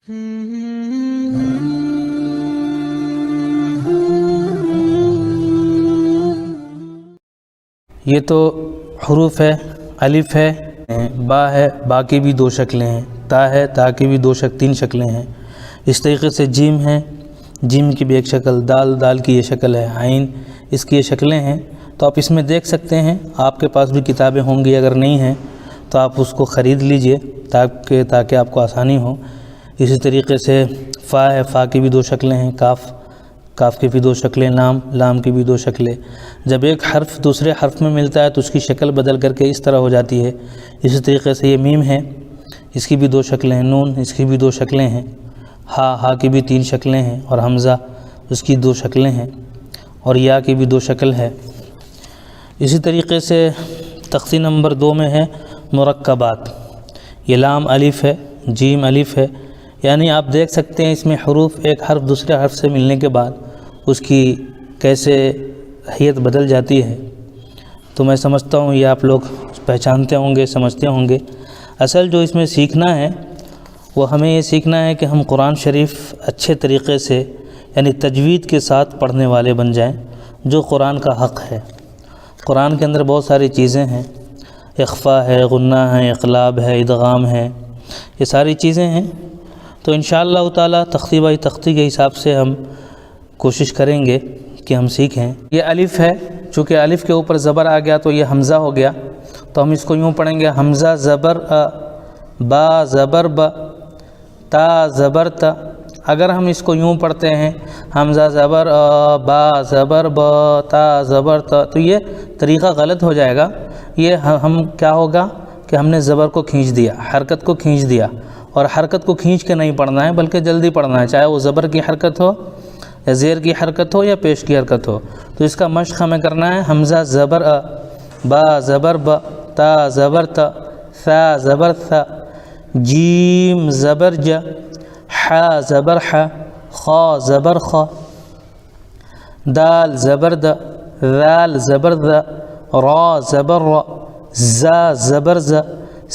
یہ تو حروف ہے، الف ہے، با ہے، با کی بھی دو شکلیں ہیں، تا ہے، تا کی بھی تین شکلیں ہیں۔ اس طریقے سے جیم ہے، جیم کی بھی ایک شکل، دال، دال کی یہ شکل ہے، عین، اس کی یہ شکلیں ہیں۔ تو آپ اس میں دیکھ سکتے ہیں، آپ کے پاس بھی کتابیں ہوں گی، اگر نہیں ہیں تو آپ اس کو خرید لیجئے تاکہ آپ کو آسانی ہو۔ اسی طریقے سے فا ہے، فا کی بھی دو شکلیں ہیں، کاف، کاف کی بھی دو شکلیں، لام، لام کی بھی دو شکلیں۔ جب ایک حرف دوسرے حرف میں ملتا ہے تو اس کی شکل بدل کر کے اس طرح ہو جاتی ہے۔ اسی طریقے سے یہ میم ہے، اس کی بھی دو شکلیں ہیں، نون، اس کی بھی دو شکلیں ہیں، ہا، ہا کی بھی تین شکلیں ہیں، اور حمزہ، اس کی دو شکلیں ہیں، اور یا کی بھی دو شکل ہے۔ اسی طریقے سے تختی نمبر 2 میں ہے مرکبات۔ یہ لام الف ہے، جیم الف ہے، یعنی آپ دیکھ سکتے ہیں اس میں حروف، ایک حرف دوسرے حرف سے ملنے کے بعد اس کی کیسے حیت بدل جاتی ہے۔ تو میں سمجھتا ہوں یہ آپ لوگ پہچانتے ہوں گے، سمجھتے ہوں گے۔ اصل جو اس میں سیکھنا ہے وہ ہمیں یہ سیکھنا ہے کہ ہم قرآن شریف اچھے طریقے سے، یعنی تجوید کے ساتھ پڑھنے والے بن جائیں، جو قرآن کا حق ہے۔ قرآن کے اندر بہت ساری چیزیں ہیں، اخفا ہے، غنہ ہے، اقلاب ہے، ادغام ہے، یہ ساری چیزیں ہیں۔ تو انشاءاللہ تعالی تختی بائی تختی کے حساب سے ہم کوشش کریں گے کہ ہم سیکھیں۔ یہ الف ہے، چونکہ الف کے اوپر زبر آ گیا تو یہ حمزہ ہو گیا، تو ہم اس کو یوں پڑھیں گے، حمزہ زبر ا، با زبر ب، تا زبر تا۔ اگر ہم اس کو یوں پڑھتے ہیں، حمزہ زبر ا، با زبر ب، تا زبر تا، تو یہ طریقہ غلط ہو جائے گا۔ یہ ہم کیا ہوگا کہ ہم نے زبر کو کھینچ دیا، حرکت کو کھینچ دیا، اور حرکت کو کھینچ کے نہیں پڑھنا ہے بلکہ جلدی پڑھنا ہے، چاہے وہ زبر کی حرکت ہو یا زیر کی حرکت ہو یا پیش کی حرکت ہو۔ تو اس کا مشق ہمیں کرنا ہے، حمزہ زبر ا، با زبر ب، تا زبر تا، ثا زبر ثا، جیم زبر ج، حا زبر ح، خا زبر خ، دال زبر د، ذال زبر ذ، را زبر ر، زا زبر ز،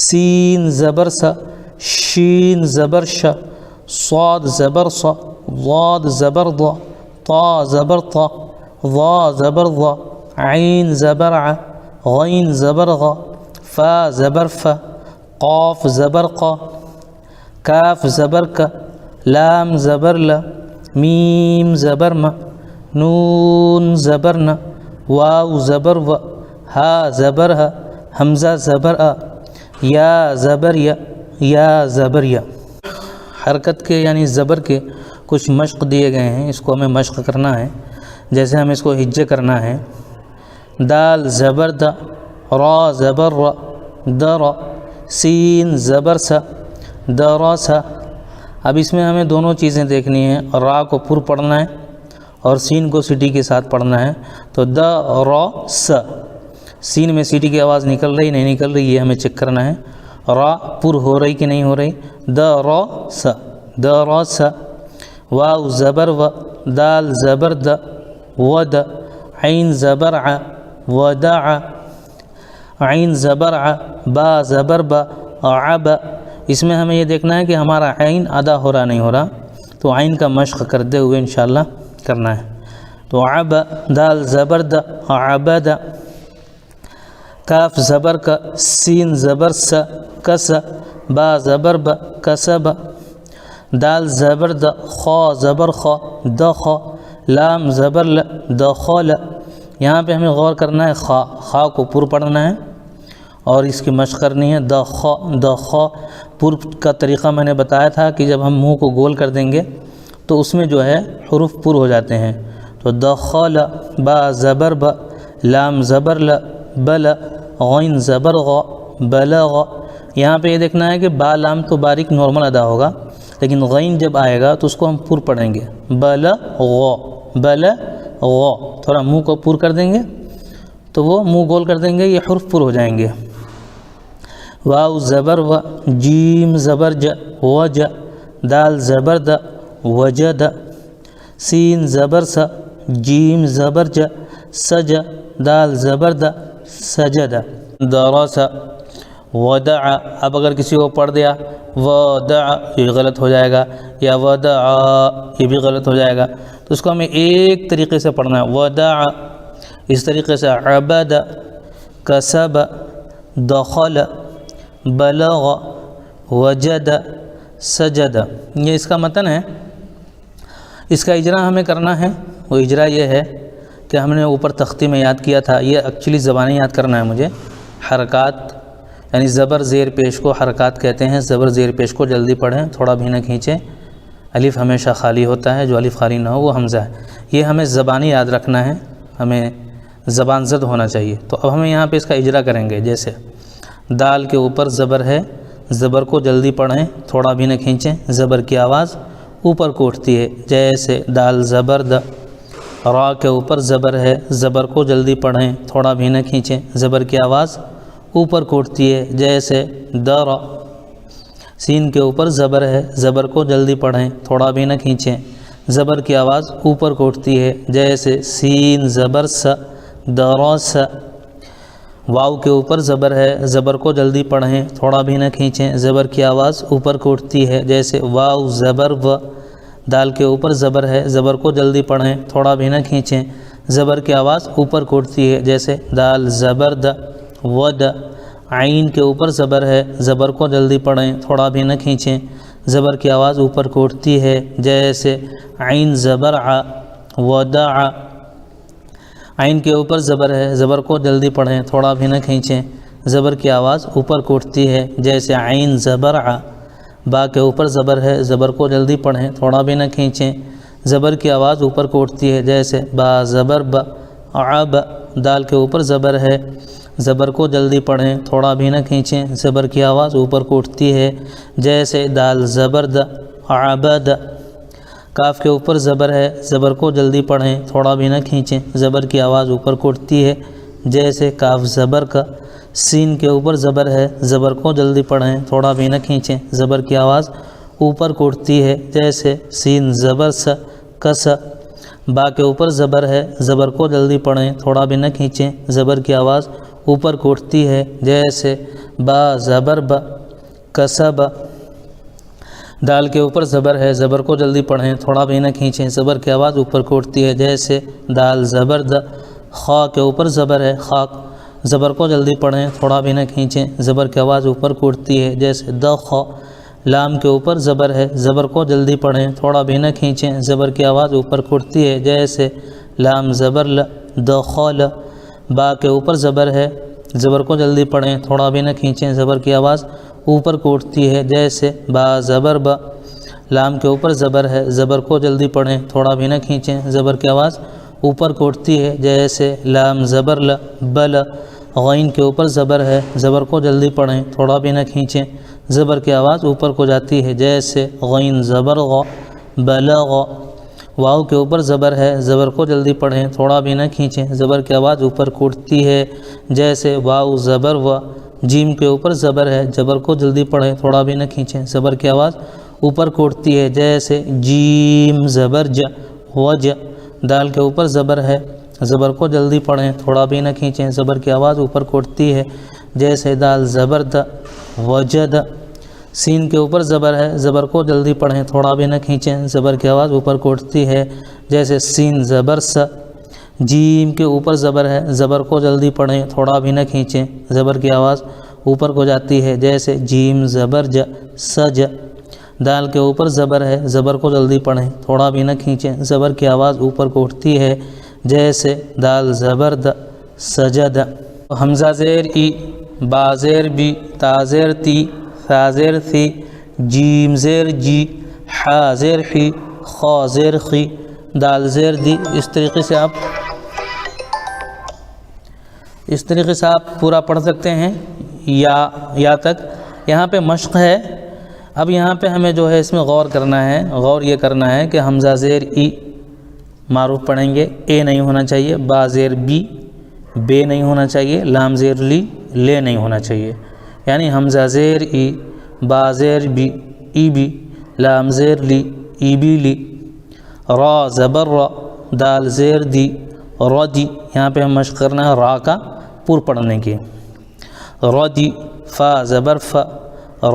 سین زبر س، شین زبر ش، صاد زبر ص، ضاد زبر ض، طا زبر طا، ظا زبر ظ، عین زبر ع، غین زبر غ، فا زبر ف، قاف زبر ق، کاف زبر ک، لام زبر ل، میم زبر م، نون زبر ن، واو زبر و، ہا زبر ہ، حمزہ زبر ا، یا زبر ی، یا زبر ی۔ حرکت کے یعنی زبر کے کچھ مشق دیے گئے ہیں، اس کو ہمیں مشق کرنا ہے۔ جیسے ہم اس کو ہجے کرنا ہے، دال زبر د، را زبر ر، در، سین زبر س، در س۔ اب اس میں ہمیں دونوں چیزیں دیکھنی ہیں، را کو پر پڑھنا ہے اور سین کو سیٹی کے ساتھ پڑھنا ہے۔ تو د ر س، سین میں سیٹی کی آواز نکل رہی نہیں نکل رہی، یہ ہمیں چیک کرنا ہے۔ را پر ہو رہی کہ نہیں ہو رہی، د ر س، د ر س۔ واو زبر و، دال زبر د، ود، عین زبر ع، ودع، عین زبر ع، با زبر ب، عب۔ اس میں ہمیں یہ دیکھنا ہے کہ ہمارا عین ادا ہو رہا نہیں ہو رہا، تو عین کا مشق کرتے ہوئے انشاءاللہ کرنا ہے۔ تو عب، دال زبر د، عبد، کاف زبر ک، سین زبر س، کس، با زبر ب، کسب، دال زبر د، خا زبر خ، دخ، لام زبر ل، دخل۔ یہاں پہ ہمیں غور کرنا ہے، خا، خا کو پر پڑھنا ہے اور اس کی مشق کرنی ہے، دخ، دخ۔ پر کا طریقہ میں نے بتایا تھا کہ جب ہم منہ کو گول کر دیں گے تو اس میں جو ہے حروف پر ہو جاتے ہیں۔ تو دخل، با زبر ب، لام زبر ل، بل، غین زبر غ، بلغ۔ یہاں پہ یہ دیکھنا ہے کہ با لام تو باریک نارمل ادا ہوگا، لیکن غین جب آئے گا تو اس کو ہم پر پڑھیں گے، بلغ، بلغ۔ تھوڑا منہ کو پر کر دیں گے تو وہ منہ گول کر دیں گے، یہ حرف پر ہو جائیں گے۔ واو زبر و، جیم زبر ج، وج، دال زبر د، وجد، سین زبر س، جیم زبر ج، سج، دال زبر د، سجد، درس، ودع۔ اب اگر کسی کو پڑھ دیا ودع یہ بھی غلط ہو جائے گا، یا ودع یہ بھی غلط ہو جائے گا. تو اس کو ہمیں ایک طریقے سے پڑھنا ہے، ودع. اس طریقے سے عبد، کسب، دخل، بلغ، وجد، سجد. یہ اس کا متن ہے. اس کا اجرا ہمیں کرنا ہے. وہ اجرا یہ ہے کہ ہم نے اوپر تختی میں یاد کیا تھا، یہ ایکچولی زبانیں یاد کرنا ہے مجھے. حرکات یعنی زبر زیر پیش کو حرکات کہتے ہیں. زبر زیر پیش کو جلدی پڑھیں، تھوڑا بھی نہ کھینچیں. الف ہمیشہ خالی ہوتا ہے، جو الف خالی نہ ہو وہ حمزہ ہے. یہ ہمیں زبانی یاد رکھنا ہے، ہمیں زبان زد ہونا چاہیے. تو اب ہمیں یہاں پہ اس کا اجرا کریں گے. جیسے دال کے اوپر زبر ہے، زبر کو جلدی پڑھیں، تھوڑا بھی نہ کھینچیں. زبر کی آواز اوپر کو اٹھتی ہے، جیسے دال زبر د. را کے اوپر زبر ہے، زبر کو جلدی پڑھیں، تھوڑا بھی نہ کھینچیں. زبر کی آواز اوپر کو اٹھتی ہے، جیسے در. سین کے اوپر زبر ہے، زبر کو جلدی پڑھیں، تھوڑا بھی نہ کھینچیں. زبر کی آواز اوپر کو اٹھتی ہے، جیسے سین زبر س، درس. واو کے اوپر زبر ہے، زبر کو جلدی پڑھیں، تھوڑا بھی نہ کھینچیں. زبر کی آواز اوپر کو اٹھتی ہے، جیسے واو زبر و. دال کے اوپر زبر ہے، زبر کو جلدی پڑھیں، تھوڑا بھی نہ کھینچیں. زبر کی آواز اوپر کو اٹھتی ہے، جیسے دال زبر د، ود. عین کے اوپر زبر ہے، زبر کو جلدی پڑھیں، تھوڑا بھی نہ کھینچیں. زبر کی آواز اوپر کو اٹھتی ہے، جیسے عین زبر ع، ودع. عین کے اوپر زبر ہے، زبر کو جلدی پڑھیں، تھوڑا بھی نہ کھینچیں. زبر کی آواز اوپر کو اٹھتی ہے، جیسے عین زبر ع. با کے اوپر زبر ہے، زبر کو جلدی پڑھیں، تھوڑا بھی نہ کھینچیں. زبر کی آواز اوپر کو اٹھتی ہے، جیسے با زبر ب، عب. دال کے اوپر زبر ہے، زبر کو جلدی پڑھیں، تھوڑا بھی نہ کھینچیں. زبر کی آواز اوپر کو اٹھتی ہے، جیسے دال زبر د، عبد. کاف کے اوپر زبر ہے، زبر کو جلدی پڑھیں، تھوڑا بھی نہ کھینچیں. زبر کی آواز اوپر کو اٹھتی ہے، جیسے کاف زبر کا. سین کے اوپر زبر ہے، زبر کو جلدی پڑھیں، تھوڑا بھی نہ کھینچیں. زبر کی آواز اوپر کو اٹھتی ہے، جیسے سین زبر س، کس. با کے اوپر زبر ہے، زبر کو جلدی پڑھیں، تھوڑا بھی نہ کھینچیں. زبر کی آواز اوپر کو اٹھتی ہے، جیسے با زبر ب، کسب. دال کے اوپر زبر ہے، زبر کو جلدی پڑھیں، تھوڑا بھی نہ کھینچیں. زبر کی آواز اوپر کو اٹھتی ہے، جیسے دال زبر د. خا کے اوپر زبر ہے، خاک. زبر کو جلدی پڑھیں، تھوڑا بھی نہ کھینچیں. زبر کی آواز اوپر کو اٹھتی ہے، جیسے دخ. لام کے اوپر زبر ہے، زبر کو جلدی پڑھیں، تھوڑا بھی نہ کھینچیں. زبر کی آواز اوپر کو اٹھتی ہے، جیسے لام زبر ل، دخل. با کے اوپر زبر ہے، زبر کو جلدی پڑھیں، تھوڑا بھی نہ کھینچیں. زبر کی آواز اوپر کو اٹھتی ہے، جیسے با زبر ب. لام کے اوپر زبر ہے، زبر کو جلدی پڑھیں، تھوڑا بھی نہ کھینچیں. زبر کی آواز اوپر کو اٹھتی ہے، جیسے لام زبر ل، بل. غین کے اوپر زبر ہے، زبر کو جلدی پڑھیں، تھوڑا بھی نہ کھینچیں. زبر کی آواز اوپر کو جاتی ہے، جیسے غین زبر غ، بلغ. واو کے اوپر زبر ہے، زبر کو جلدی پڑھیں، تھوڑا بھی نہ کھینچیں. زبر کی آواز اوپر کو اٹھتی ہے، جیسے واو زبر و. جیم کے اوپر زبر ہے، زبر کو جلدی پڑھیں، تھوڑا بھی نہ کھینچیں. زبر کی آواز اوپر کو اٹھتی ہے، جیسے جیم زبر ج، وج. دال کے اوپر زبر ہے، زبر کو جلدی پڑھیں، تھوڑا بھی نہ کھینچیں. زبر کی آواز اوپر کو اٹھتی ہے، جیسے دال زبر د، وجد. سین کے اوپر زبر ہے، زبر کو جلدی پڑھیں، تھوڑا بھی نہ کھینچیں. زبر کی آواز اوپر کو اٹھتی ہے، جیسے سین زبر س. جیم کے اوپر زبر ہے، زبر کو جلدی پڑھیں، تھوڑا بھی نہ کھینچیں. زبر کی آواز اوپر کو جاتی ہے، جیسے جیم زبر ج، سج. دال کے اوپر زبر ہے، زبر کو جلدی پڑھیں، تھوڑا بھی نہ کھینچیں. زبر کی آواز اوپر کو اٹھتی ہے، جیسے دال زبر د، سجد. حمزہ زیر ای، با زیر بی، تا زیر تی، ثا زیر ثی، جیم زیر جی، حا زیر حی، خا زیر خی، دال زیر دی. اس طریقے سے آپ پورا پڑھ سکتے ہیں یا تک. یہاں پہ مشق ہے. اب یہاں پہ ہمیں جو ہے اس میں غور کرنا ہے. غور یہ کرنا ہے کہ حمزہ زیر ای معروف پڑھیں گے، اے نہیں ہونا چاہیے. با زیر بی، بے نہیں ہونا چاہیے. لام زیر لی، لے نہیں ہونا چاہیے. یعنی حمزہ زیر ای، با زیر بی، ای بی. لام زیر لی، ای بی لی. را زبر را، دال زیر دی، ردی. یہاں پہ ہم مشق کرنا ہے را کا پور پڑھنے کی. ردی. فا زبر ف،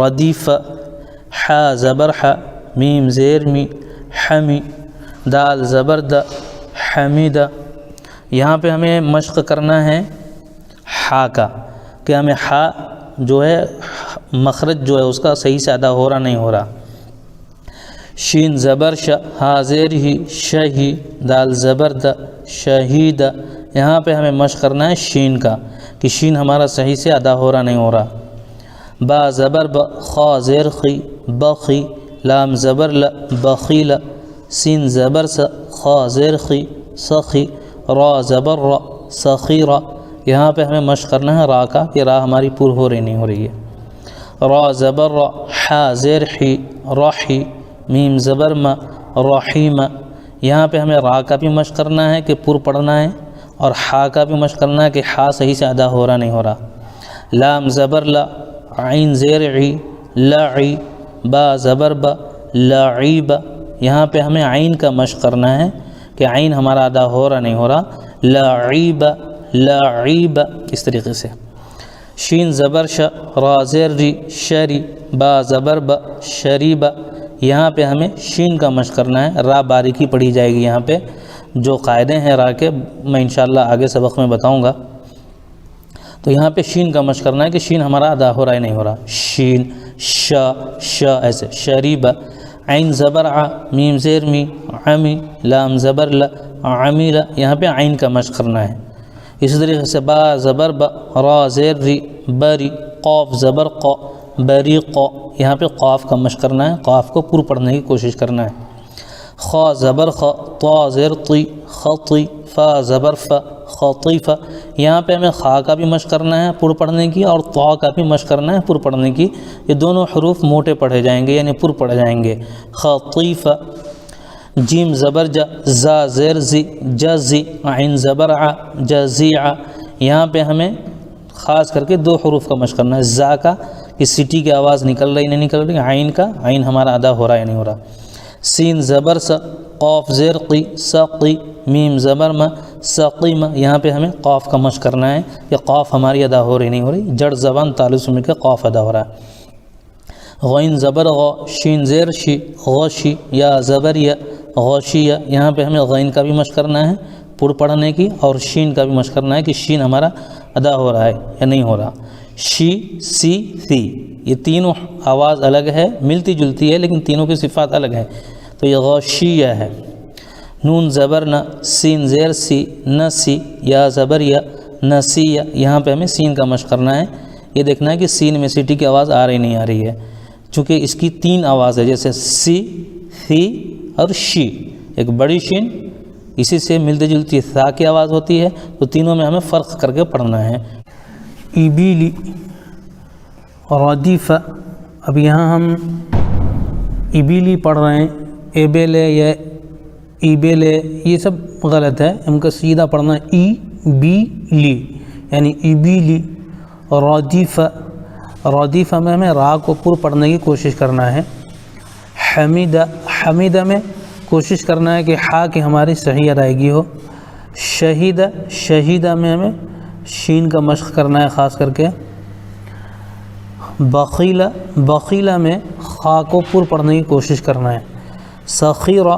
ردیف. حا زبر ح، میم زیر می، حمی، دال زبر د، حمیدہ۔ یہاں پہ ہمیں مشق کرنا ہے حا کا، کہ ہمیں حا جو ہے مخرج جو ہے اس کا صحیح سے ادا ہو رہا نہیں ہو رہا۔ شین زبر ش، ہا زیر ہی، شہی، دال زبر د، شہیدہ۔ یہاں پہ ہمیں مشق کرنا ہے شین کا، کہ شین ہمارا صحیح سے ادا ہو رہا نہیں ہو رہا۔ با زبر ب، خا زیر خی، بخی، لام زبر ل، بخیل، سین زبر س، خا زیر خی، سخی، را زبر ر، سخیرہ۔ یہاں پہ ہمیں مشق کرنا ہے را کا، کہ را ہماری پر ہو رہی نہیں ہو رہی ہے۔ را زبر ر، حا زیر حی، رحی، میم زبر م، رحیم۔ یہاں پہ ہمیں را کا بھی مشق کرنا ہے کہ پر پڑھنا ہے، اور حا کا بھی مشق کرنا ہے کہ حا صحیح سے ادا ہو رہا نہیں ہو رہا۔ لام زبر ل، عین زیر عی، لعی، با زبر ب، لعیب۔ یہاں پہ ہمیں عین کا مشق کرنا ہے کہ عین ہمارا ادا ہو رہا نہیں ہو رہا، لعیب، لعیب، اس طریقے سے۔ شین زبر ش، را زیر ری، شری، با زبر ب، شریب۔ یہاں پہ ہمیں شین کا مشق کرنا ہے، را باریکی پڑھی جائے گی۔ یہاں پہ جو قاعدے ہیں را کے میں انشاءاللہ آگے سبق میں بتاؤں گا۔ تو یہاں پہ شین کا مشق کرنا ہے کہ شین ہمارا ادا ہو رہا ہے نہیں ہو رہا۔ شین، ش، ش، ایسے، شریب۔ عین زبر ع، میم زیر می، عمی، لام زبر ل، عمیل۔ یہاں پہ عین کا مشق کرنا ہے۔ اسی طریقے سے با زبر ب، را زیر ری، بری، قاف زبر ق، بریق۔ یہاں پہ قاف کا مشق کرنا ہے، قاف کو پر پڑھنے کی کوشش کرنا ہے۔ خا زبر خ، طا زیر طی، خطی، فا زبر ف، خطیف۔ یہاں پہ ہمیں خا کا بھی مشق کرنا ہے پر پڑھنے کی، اور طا کا بھی مشق کرنا ہے پر پڑھنے کی۔ یہ دونوں حروف موٹے پڑھے جائیں گے، یعنی پر پڑھے جائیں گے۔ خطیف۔ جیم زبر ج، زا زیر زی، جزی، عین زبر ع، جزیع۔ یہاں پہ ہمیں خاص کر کے دو حروف کا مشق کرنا ہے، زا کا کہ سٹی کی آواز نکل رہی نہیں نکل رہی، عین کا، عین ہمارا ادا ہو رہا ہے نہیں ہو رہا۔ سین زبر س، قاف زیر قی، سقی، میم زبر م، سقیم۔ یہاں پہ ہمیں قاف کا مشق کرنا ہے کہ قاف ہماری ادا ہو رہی نہیں ہو رہی، جڑ زبان تعلق سے مل کے قاف ادا ہو رہا ہے۔ غین زبر غ، شین زیر شی، غشی، یا زبر یا، غشیہ۔ یہاں پہ ہمیں غین کا بھی مشق کرنا ہے پر پڑھنے کی، اور شین کا بھی مشق کرنا ہے کہ شین ہمارا ادا ہو رہا ہے یا نہیں ہو رہا۔ شی، سی، ثی، یہ تینوں آواز الگ ہے، ملتی جلتی ہے لیکن تینوں کی صفات الگ ہے۔ تو یہ غشیہ ہے۔ نون زبر ن، سین زیر سی، نسی، یا زبر یا، نسیہ۔ یہاں پہ ہمیں سین کا مشق کرنا ہے، یہ دیکھنا ہے کہ سین میں سٹی کی آواز آ رہی نہیں آ رہی ہے، چونکہ اس کی تین آواز ہے، جیسے سی، ثی اور شی۔ ایک بڑی شین، اسی سے ملتی جلتی ثا کی آواز ہوتی ہے، تو تینوں میں ہمیں فرق کر کے پڑھنا ہے۔ ایبیلی، ردیف۔ اب یہاں ہم ایبیلی پڑھ رہے ہیں، ایبیلے یا ایبیلے، یہ سب غلط ہے، ہم کا سیدھا پڑھنا ہے ای بی لی، یعنی ایبیلی۔ ردیف، ردیف میں ہمیں را کو پر پڑھنے کی کوشش کرنا ہے۔ حمیدہ، حمیدہ میں کوشش کرنا ہے کہ حا کی ہماری صحیح ادائیگی ہو۔ شہیدہ، شہیدہ میں ہمیں شین کا مشق کرنا ہے خاص کر کے۔ بخیلہ، بخیلہ میں خا کو پر پڑھنے کی کوشش کرنا ہے۔ سخیرہ،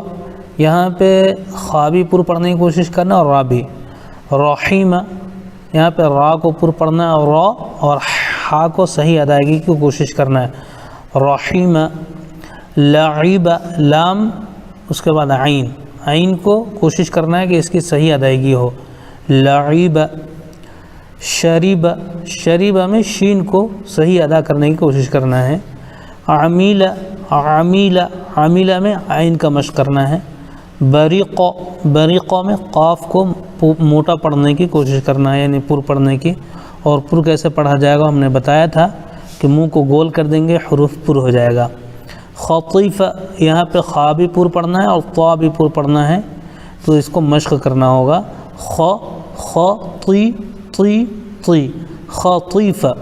یہاں پہ خا بھی پر پڑھنے کی کوشش کرنا ہے اور را بھی۔ رحیمہ، یہاں پہ را کو پر پڑھنا ہے اور را اور حا کو صحیح ادائیگی کی کوشش کرنا ہے۔ رحیمہ۔ لعیبہ، لام اس کے بعد عین، عین کو کوشش کرنا ہے کہ اس کی صحیح ادائیگی ہو۔ لعیبہ۔ شریبہ، شریبہ میں شین کو صحیح ادا کرنے کی کوشش کرنا ہے۔ عمیلہ، عمیلہ، عمیلہ میں عین کا مشق کرنا ہے۔ بریقہ، بریقہ میں قاف کو موٹا پڑھنے کی کوشش کرنا ہے، یعنی پر پڑھنے کی، اور پر کیسے پڑھا جائے گا ہم نے بتایا تھا کہ منہ کو گول کر دیں گے، حروف پر ہو جائے گا۔ خطیفہ، یہاں پہ خا بھی پر پڑھنا ہے اور طا بھی پر پڑھنا ہے، تو اس کو مشق کرنا ہوگا۔ خ طی طی طی، خطیفہ۔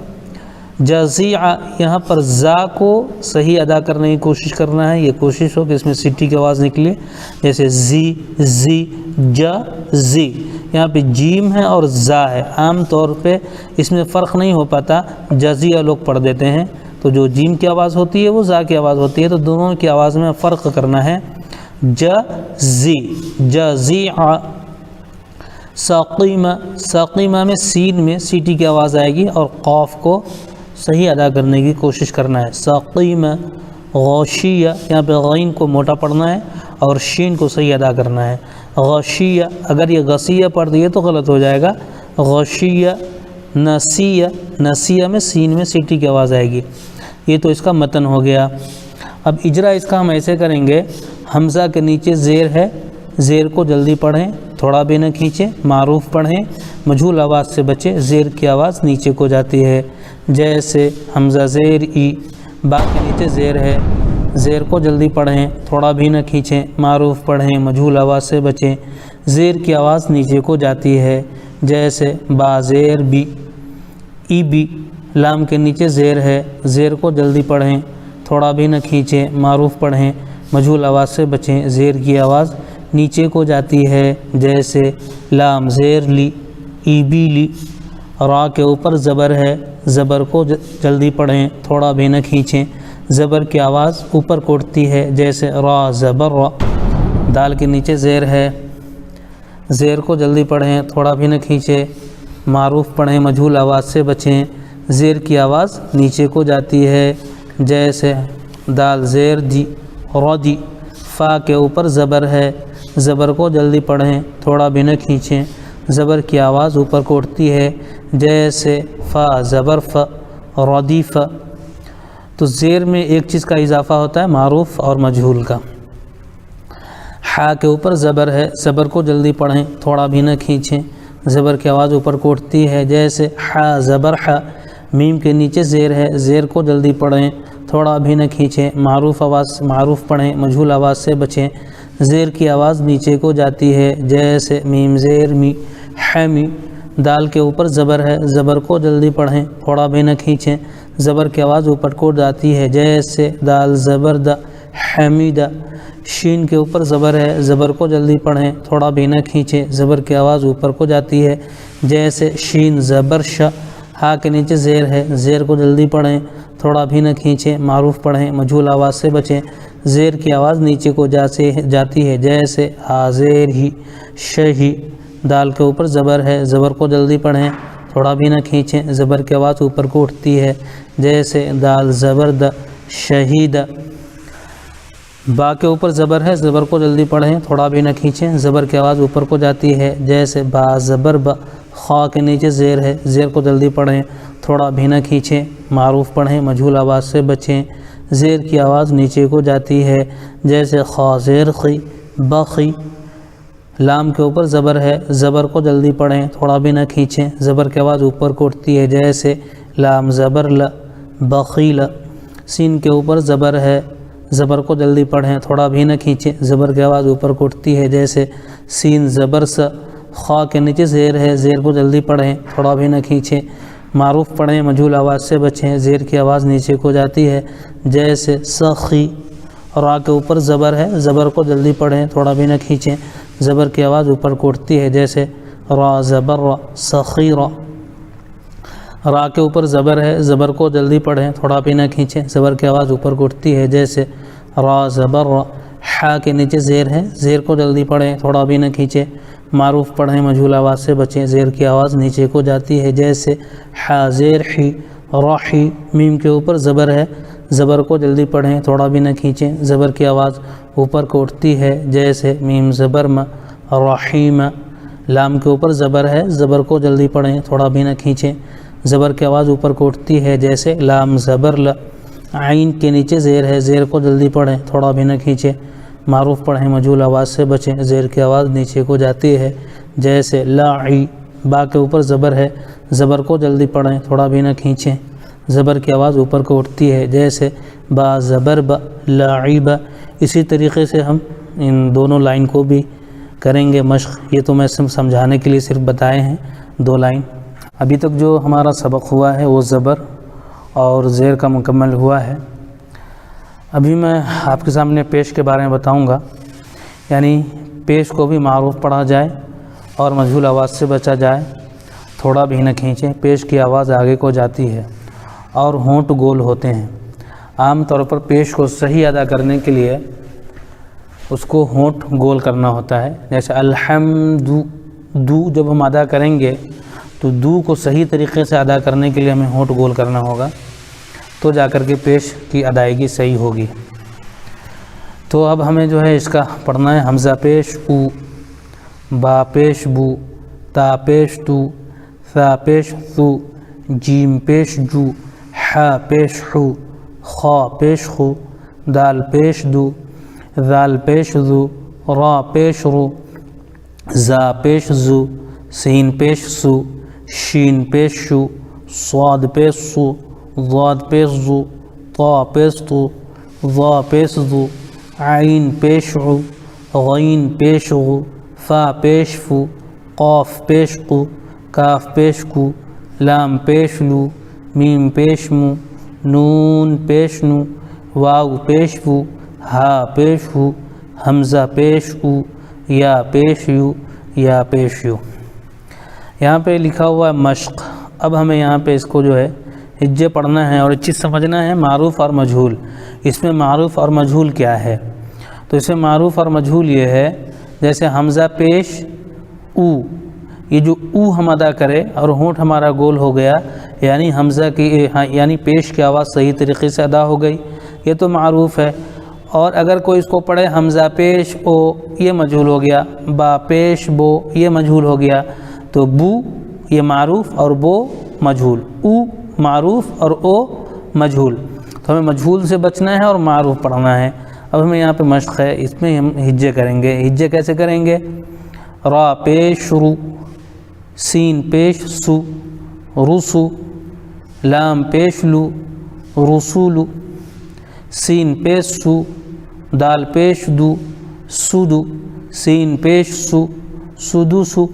جزیعہ، یہاں پر زا کو صحیح ادا کرنے کی کوشش کرنا ہے، یہ کوشش ہو کہ اس میں سٹی کی آواز نکلے، جیسے زی، زی، جا، زی۔ یہاں پہ جیم ہے اور زا ہے، عام طور پہ اس میں فرق نہیں ہو پاتا، جزیعہ لوگ پڑھ دیتے ہیں، تو جو جیم کی آواز ہوتی ہے وہ زا کی آواز ہوتی ہے، تو دونوں کی آواز میں فرق کرنا ہے۔ جزی، جزیع، سقیمہ، سقیمہ میں سین میں سیٹی کی آواز آئے گی اور قاف کو صحیح ادا کرنے کی کوشش کرنا ہے۔ سقیمہ، غشیہ، یہاں پہ غین کو موٹا پڑھنا ہے اور شین کو صحیح ادا کرنا ہے۔ غشیہ، اگر یہ غسیہ پڑھ دیے تو غلط ہو جائے گا۔ غشیہ، نسیہ، نسیہ میں سین میں سیٹی کی آواز آئے گی۔ یہ تو اس کا متن ہو گیا۔ اب اجرا اس کا ہم ایسے کریں گے، حمزہ کے نیچے زیر ہے، زیر کو جلدی پڑھیں، تھوڑا بھی نہ کھینچیں، معروف پڑھیں، مجہول آواز سے بچیں، زیر کی آواز نیچے کو جاتی ہے۔ جیسے حمزہ زیر ای، با کے نیچے زیر ہے، زیر کو جلدی پڑھیں، تھوڑا بھی نہ کھینچیں، معروف پڑھیں، مجہول آواز سے بچیں، زیر کی آواز نیچے کو جاتی ہے۔ جیسے با زیر بی، ای بی، لام کے نیچے زیر ہے، زیر کو جلدی پڑھیں، تھوڑا بھی نہ کھینچیں، معروف پڑھیں، مجہول آواز سے بچیں، زیر کی آواز نیچے کو جاتی ہے۔ جیسے لام زیر لی، ای بی لی، را کے اوپر زبر ہے، زبر کو جلدی پڑھیں، تھوڑا بھی نہ کھینچیں، زبر کی آواز اوپر کو اٹھتی ہے۔ جیسے را زبر را، دال کے نیچے زیر ہے، زیر کو جلدی پڑھیں، تھوڑا بھی نہ کھینچیں، معروف پڑھیں، مجہول آواز سے بچیں، زیر کی آواز نیچے کو جاتی ہے۔ جیسے دال زیر دی، ردی، فا کے اوپر زبر ہے، زبر کو جلدی پڑھیں، تھوڑا بھی نہ کھینچیں، زبر کی آواز اوپر کو اٹھتی ہے۔ جیسے فا زبر ف، ردیف۔ تو زیر میں ایک چیز کا اضافہ ہوتا ہے، معروف اور مجہول کا۔ حا کے اوپر زبر ہے، زبر کو جلدی پڑھیں، تھوڑا بھی نہ کھینچیں، زبر کی آواز اوپر کو اٹھتی ہے۔ جیسے حا زبر حا، میم کے نیچے زیر ہے، زیر کو جلدی پڑھیں، تھوڑا بھی نہ کھینچیں، معروف پڑھیں، مجہول آواز سے بچیں، زیر کی آواز نیچے کو جاتی ہے۔ جیسے میم زیر می، حمی، دال کے اوپر زبر ہے، زبر کو جلدی پڑھیں، تھوڑا بھی نہ کھینچیں، زبر کی آواز اوپر کو جاتی ہے۔ جیسے دال زبر دا، حمیدہ، شین کے اوپر زبر ہے، زبر کو جلدی پڑھیں، تھوڑا بھی نہ کھینچیں، زبر کی آواز اوپر کو جاتی ہے۔ جیسے شین زبر ش، ہا کے نیچے زیر ہے، زیر کو جلدی پڑھیں، تھوڑا بھی نہ کھینچیں، معروف پڑھیں، مجہول آواز سے بچیں، زیر کی آواز نیچے کو جاتی ہے۔ جیسے حاضر ہی، شہی، دال کے اوپر زبر ہے، زبر کو جلدی پڑھیں، تھوڑا بھی نہ کھینچیں، زبر کی آواز اوپر کو اٹھتی ہے۔ جیسے دال زبر د، شہید، با کے اوپر زبر ہے، زبر کو جلدی پڑھیں، تھوڑا بھی نہ کھینچیں، زبر کی آواز اوپر کو جاتی ہے۔ جیسے با زبر ب، خا کے نیچے زیر ہے، زیر کو جلدی پڑھیں، تھوڑا بھی نہ کھینچیں، معروف پڑھیں، مجہول آواز سے بچیں، زیر کی آواز نیچے کو جاتی ہے۔ جیسے خا زیر خی، بخی، لام کے اوپر زبر ہے، زبر کو جلدی پڑھیں، تھوڑا بھی نہ کھینچیں، زبر کی آواز اوپر کو اٹھتی ہے۔ جیسے لام زبر ل، بخیل، سین کے اوپر زبر ہے، زبر کو جلدی پڑھیں، تھوڑا بھی نہ کھینچیں، زبر کی آواز اوپر کو اٹھتی ہے۔ جیسے سین زبر س، خا کے نیچے زیر ہے، زیر کو جلدی پڑھیں، تھوڑا بھی نہ کھینچیں، معروف پڑھیں، مجہول آواز سے بچیں، زیر کی آواز نیچے کو جاتی ہے۔ جیسے سخی، را کے اوپر زبر ہے، زبر کو جلدی پڑھیں، تھوڑا بھی نہ کھینچیں، زبر کی آواز اوپر کو اٹھتی ہے۔ جیسے را زبر را، سخیرہ، را کے اوپر زبر ہے، زبر کو جلدی پڑھیں، تھوڑا بھی نہ کھینچیں، زبر کی آواز اوپر کو اٹھتی ہے۔ جیسے را زبر را، حا کے نیچے زیر ہے، زیر کو جلدی پڑھیں، تھوڑا بھی نہ کھینچیں، معروف پڑھیں، مجہول آواز سے بچیں، زیر کی آواز نیچے کو جاتی ہے۔ جیسے حاضر حی، راحی، میم کے اوپر زبر ہے، زبر کو جلدی پڑھیں، تھوڑا بھی نہ کھینچیں، زبر کی آواز اوپر کو اٹھتی ہے۔ جیسے میم زبر م، رحیم، لام کے اوپر زبر ہے، زبر کو جلدی پڑھیں، تھوڑا بھی نہ کھینچیں، زبر کی آواز اوپر کو اٹھتی ہے۔ جیسے لام زبر ل، عین کے نیچے زیر ہے، زیر کو جلدی پڑھیں، تھوڑا بھی نہ کھینچیں، معروف پڑھیں، مجہول آواز سے بچیں، زیر کی آواز نیچے کو جاتی ہے۔ جیسے لاعی، با کے اوپر زبر ہے، زبر کو جلدی پڑھیں، تھوڑا بھی نہ کھینچیں، زبر کی آواز اوپر کو اٹھتی ہے۔ جیسے با زبر ب، لاعب۔ اسی طریقے سے ہم ان دونوں لائن کو بھی کریں گے مشق۔ یہ تو میں سمجھانے کے لیے صرف بتائے ہیں 2 لائن۔ ابھی تک جو ہمارا سبق ہوا ہے وہ زبر اور زیر کا مکمل ہوا ہے۔ ابھی میں آپ کے سامنے پیش کے بارے میں بتاؤں گا، یعنی پیش کو بھی معروف پڑھا جائے اور مجہول آواز سے بچا جائے، تھوڑا بھی نہ کھینچیں، پیش کی آواز آگے کو جاتی ہے اور ہونٹ گول ہوتے ہیں۔ عام طور پر پیش کو صحیح ادا کرنے کے لیے اس کو ہونٹ گول کرنا ہوتا ہے، جیسے الحمد، دو جب ہم ادا کریں گے تو دو کو صحیح طریقے سے ادا کرنے کے لیے ہمیں ہونٹ گول کرنا ہوگا، تو جا کر کے پیش کی ادائیگی صحیح ہوگی۔ تو اب ہمیں جو ہے اس کا پڑھنا ہے حمزہ پیش او، با پیش بو، تا پیش تو، ثا پیش ثو، جیم پیش جو، حا پیش حو، خا پیش خو، دال پیش دو، ذال پیش ذو، را پیش رو، زا پیش زو، سین پیش سو، شین پیش شو، صاد پیش سو، ضاد پیش زو، طا پیش تو، ظا پیش ذو، عین پیش عو، غین پیش غو، فا پیش فو، قاف پیش قو، کاف پیش کو، لام پیش لو، میم پیش مو، نون پیش نو، واو پیش وو، ہا پیش ہو، حمزہ پیش او، یا پیش یو، یا پیش یو۔ یہاں پہ لکھا ہوا ہے مشق۔ اب ہمیں یہاں پہ اس کو جو ہے ہجے پڑھنا ہے اور ایک چیز سمجھنا ہے معروف اور مجہول۔ اس میں معروف اور مجہول کیا ہے؟ تو اس میں معروف اور مجہول یہ ہے، جیسے حمزہ پیش او، یہ جو او ہم ادا کرے اور ہونٹ ہمارا گول ہو گیا، یعنی حمزہ کی یعنی پیش کی آواز صحیح طریقے سے ادا ہو گئی، یہ تو معروف ہے۔ اور اگر کوئی اس کو پڑھے حمزہ پیش او، یہ مجہول ہو گیا، با پیش بو، یہ مجہول ہو گیا، تو بو یہ معروف اور بو مجہول، او معروف اور او مجہول۔ تو ہمیں مجہول سے بچنا ہے اور معروف پڑھنا ہے۔ اب ہمیں یہاں پہ مشق ہے، اس میں ہم ہجے کریں گے۔ ہجے کیسے کریں گے؟ را پیش رو، سین پیش سو، رسو، لام پیش لو، رسولو، سین پیش سو، دال پیش دو، سدو، سین پیش سو، سدوسو،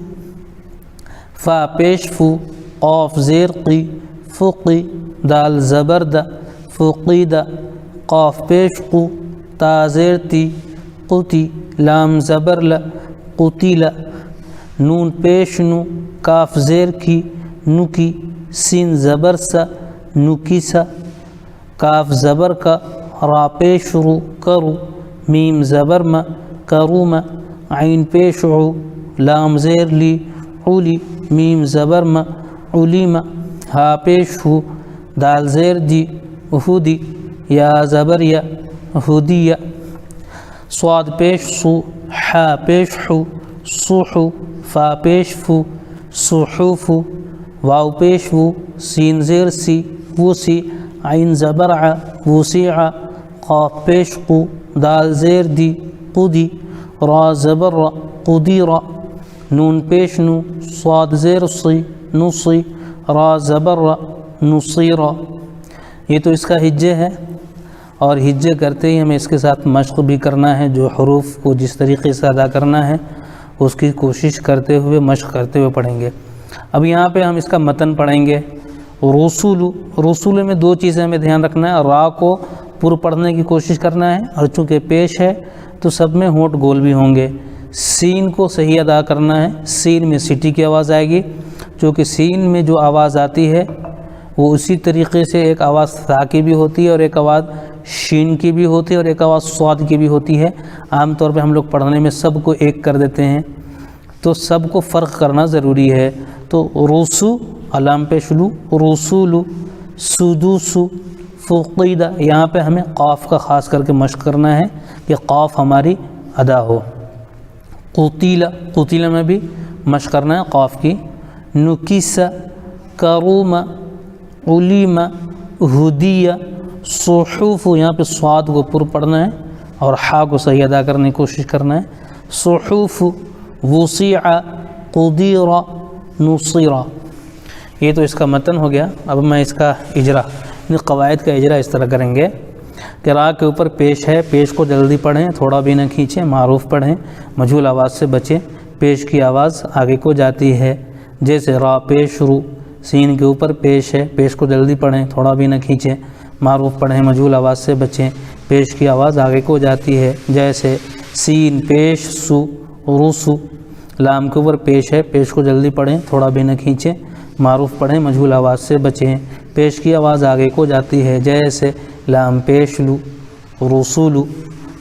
فا پیش فو، قاف زیر قی، فقی، دال زبر دا، فقیدہ، قاف پیش قو، تا زیر تی، قتی، لام زبر ل، قتیلہ، نون پیش نو، کاف زیر کی، نکی، سین زبر سا، نکیسا، کاف زبر کا، را پیش رو، کرو، میم زبر ما، کروم، عین پیش عو، لام زیر لی، علی، میم زبر ما، علیم، ہا پیش ہو، دال زیر دی، ہدی، یا زبر یا، ہدیہ، صاد پیش سو، حا پیش حو، صحو، فا پیش فو، صحوفو، واو پیش وو، سین زیر سی، وسی، عین زبر ع، وسیع، قاف پیش قو، دال زیر دی، قدی، را زبر را، قدیرا، نون پیش نو، صاد زیر سی، نصی، را زبر را، نصیرا۔ یہ تو اس کا ہجے ہے، اور ہجے کرتے ہی ہمیں اس کے ساتھ مشق بھی کرنا ہے، جو حروف کو جس طریقے سے ادا کرنا ہے اس کی کوشش کرتے ہوئے مشق کرتے ہوئے پڑھیں گے۔ اب یہاں پہ ہم اس کا متن پڑھیں گے۔ رسول، رسول میں دو چیزیں ہمیں دھیان رکھنا ہے، را کو پر پڑھنے کی کوشش کرنا ہے، اور چونکہ پیش ہے تو سب میں ہونٹ گول بھی ہوں گے۔ سین کو صحیح ادا کرنا ہے، سین میں سٹی کی آواز آئے گی، چونکہ سین میں جو آواز آتی ہے وہ اسی طریقے سے ایک آواز ثا کی بھی ہوتی ہے اور ایک آواز شین کی بھی ہوتی ہے اور ایک آواز صاد کی بھی ہوتی ہے۔ عام طور پہ ہم لوگ پڑھنے میں سب کو ایک کر دیتے ہیں، تو سب کو فرق کرنا ضروری ہے۔ تو رسو، علام پیش لو، رسولو، سدوسو، فقیدہ، یہاں پہ ہمیں قاف کا خاص کر کے مشق کرنا ہے کہ قاف ہماری ادا ہو۔ قتیلہ، قتیلہ میں بھی مشق کرنا ہے قاف کی۔ نکیسہ، کروم، علیم، ہدیہ، صحوف، یہاں پہ صاد کو پر پڑھنا ہے اور حا کو صحیح ادا کرنے کی کوشش کرنا ہے۔ صحوف، وسیع، قدیر، نصیرہ۔ یہ تو اس کا متن ہو گیا۔ اب میں اس کا اجرا، قواعد کا اجرا اس طرح کریں گے کہ را کے اوپر پیش ہے، پیش کو جلدی پڑھیں، تھوڑا بھی نہ کھینچیں، معروف پڑھیں، مجہول آواز سے بچیں۔ پیش کی آواز آگے کو جاتی ہے، جیسے را پیش رو، سین کے اوپر پیش ہے، پیش کو جلدی پڑھیں، تھوڑا بھی نہ کھینچیں، معروف پڑھیں، مجہول آواز سے بچیں۔ پیش کی آواز آگے کو جاتی ہے، جیسے سین پیش سو، رسو، لام کے اوپر پیش ہے، پیش کو جلدی پڑھیں، تھوڑا بھی نہ کھینچیں، معروف پڑھیں، مجہول آواز سے بچیں۔ پیش کی آواز آگے کو جاتی ہے، جیسے لام پیش لو، رسولو۔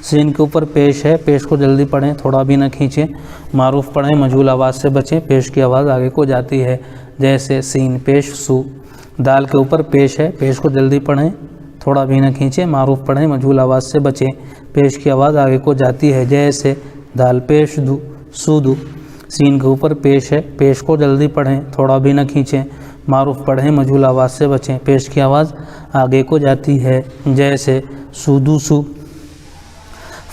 سین کے اوپر پیش ہے، پیش کو جلدی پڑھیں، تھوڑا بھی نہ کھینچیں، معروف پڑھیں، مجہول آواز سے بچیں، پیش کی آواز آگے کو جاتی ہے، جیسے سین پیش سو۔ دال کے اوپر پیش ہے، پیش کو جلدی پڑھیں، تھوڑا بھی نہ کھینچیں، معروف پڑھیں، مجہول آواز سے بچیں، پیش کی آواز آگے کو جاتی ہے، جیسے دال پیش دو، سودو۔ سین کے اوپر پیش ہے، پیش کو جلدی پڑھیں، تھوڑا بھی نہ کھینچیں، معروف پڑھیں، مجہول آواز سے بچیں، پیش کی آواز آگے کو جاتی ہے، جیسے سودوسو۔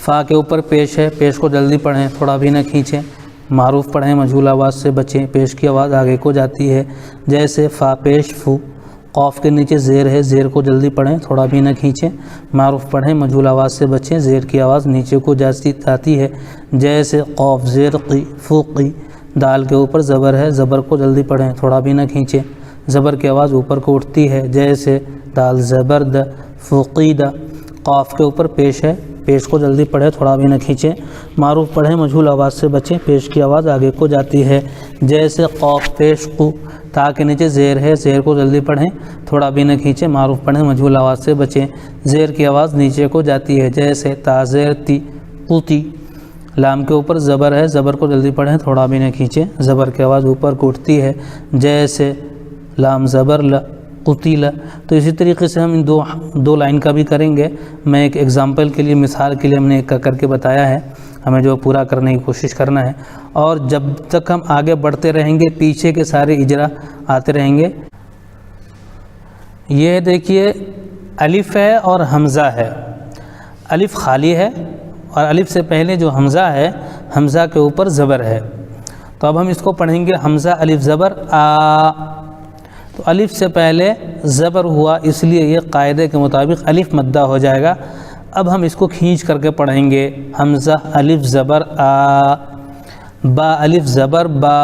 فا کے اوپر پیش ہے، پیش کو جلدی پڑھیں، تھوڑا بھی نہ کھینچیں، معروف پڑھیں، مجہول آواز سے بچیں، پیش کی آواز آگے کو جاتی ہے، جیسے فا پیش فو۔ قاف کے نیچے زیر ہے، زیر کو جلدی پڑھیں، تھوڑا بھی نہ کھینچیں، معروف پڑھیں، مجہول آواز سے بچیں، زیر کی آواز نیچے کو جاتی ہے، جیسے قاف زیر قی فوقی۔ دال کے اوپر زبر ہے، زبر کو جلدی پڑھیں، تھوڑا بھی نہ کھینچیں، زبر کی آواز اوپر کو اٹھتی ہے، جیسے دال زبرد فوقیدہ۔ قاف کے اوپر پیش ہے، پیش کو جلدی پڑھیں، تھوڑا بھی نہ کھینچیں، معروف پڑھیں، مجہول آواز سے بچیں، پیش کی آواز آگے کو جاتی ہے، جیسے قاف پیش قو۔ تا کے نیچے زیر ہے، زیر کو جلدی پڑھیں، تھوڑا بھی نہ کھینچیں، معروف پڑھیں، مجہول آواز سے بچیں، زیر کی آواز نیچے کو جاتی ہے، جیسے تا زیر تی قوتی۔ لام کے اوپر زبر ہے، زبر کو جلدی پڑھیں، تھوڑا بھی نہ کھینچیں، زبر کی آواز اوپر کو اٹھتی ہے، جیسے لام زبر ل قتیل۔ تو اسی طریقے سے ہم ان دو لائن کا بھی کریں گے۔ میں ایک ایگزامپل کے لیے، مثال کے لیے ہم نے ایک کر کے بتایا ہے، ہمیں جو پورا کرنے کی کوشش کرنا ہے، اور جب تک ہم آگے بڑھتے رہیں گے پیچھے کے سارے اجرا آتے رہیں گے۔ یہ دیکھیے الف ہے اور حمزہ ہے، الف خالی ہے اور الف سے پہلے جو حمزہ ہے، حمزہ کے اوپر زبر ہے۔ تو اب ہم اس کو پڑھیں گے حمزہ الف زبر آ۔ تو الف سے پہلے زبر ہوا، اس لیے یہ قاعدے کے مطابق الف مدہ ہو جائے گا۔ اب ہم اس کو کھینچ کر کے پڑھیں گے، حمزہ الف زبر آ، با الف زبر با۔